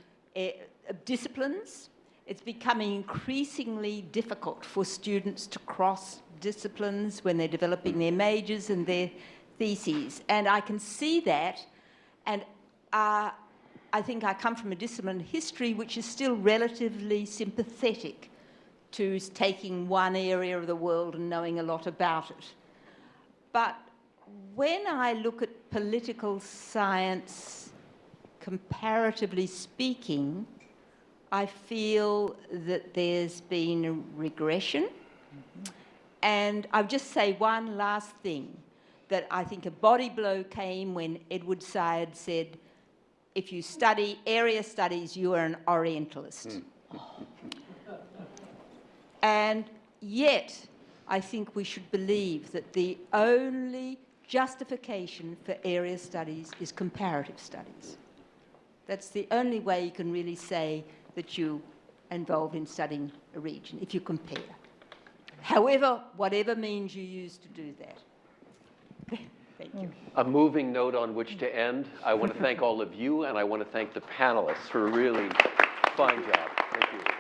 disciplines. It's becoming increasingly difficult for students to cross disciplines when they're developing their majors and their theses. And I can see that, and I think I come from a discipline, history, which is still relatively sympathetic to taking one area of the world and knowing a lot about it. But when I look at political science, comparatively speaking, I feel that there's been a regression. And I'll just say one last thing, that I think a body blow came when Edward Said said, if you study area studies, you are an Orientalist. And yet, I think we should believe that the only justification for area studies is comparative studies. That's the only way you can really say that you're involved in studying a region, if you compare. However, whatever means you use to do that. Thank you. A moving note on which to end. I want to thank all of you, and I want to thank the panelists for a really fine job. Thank you.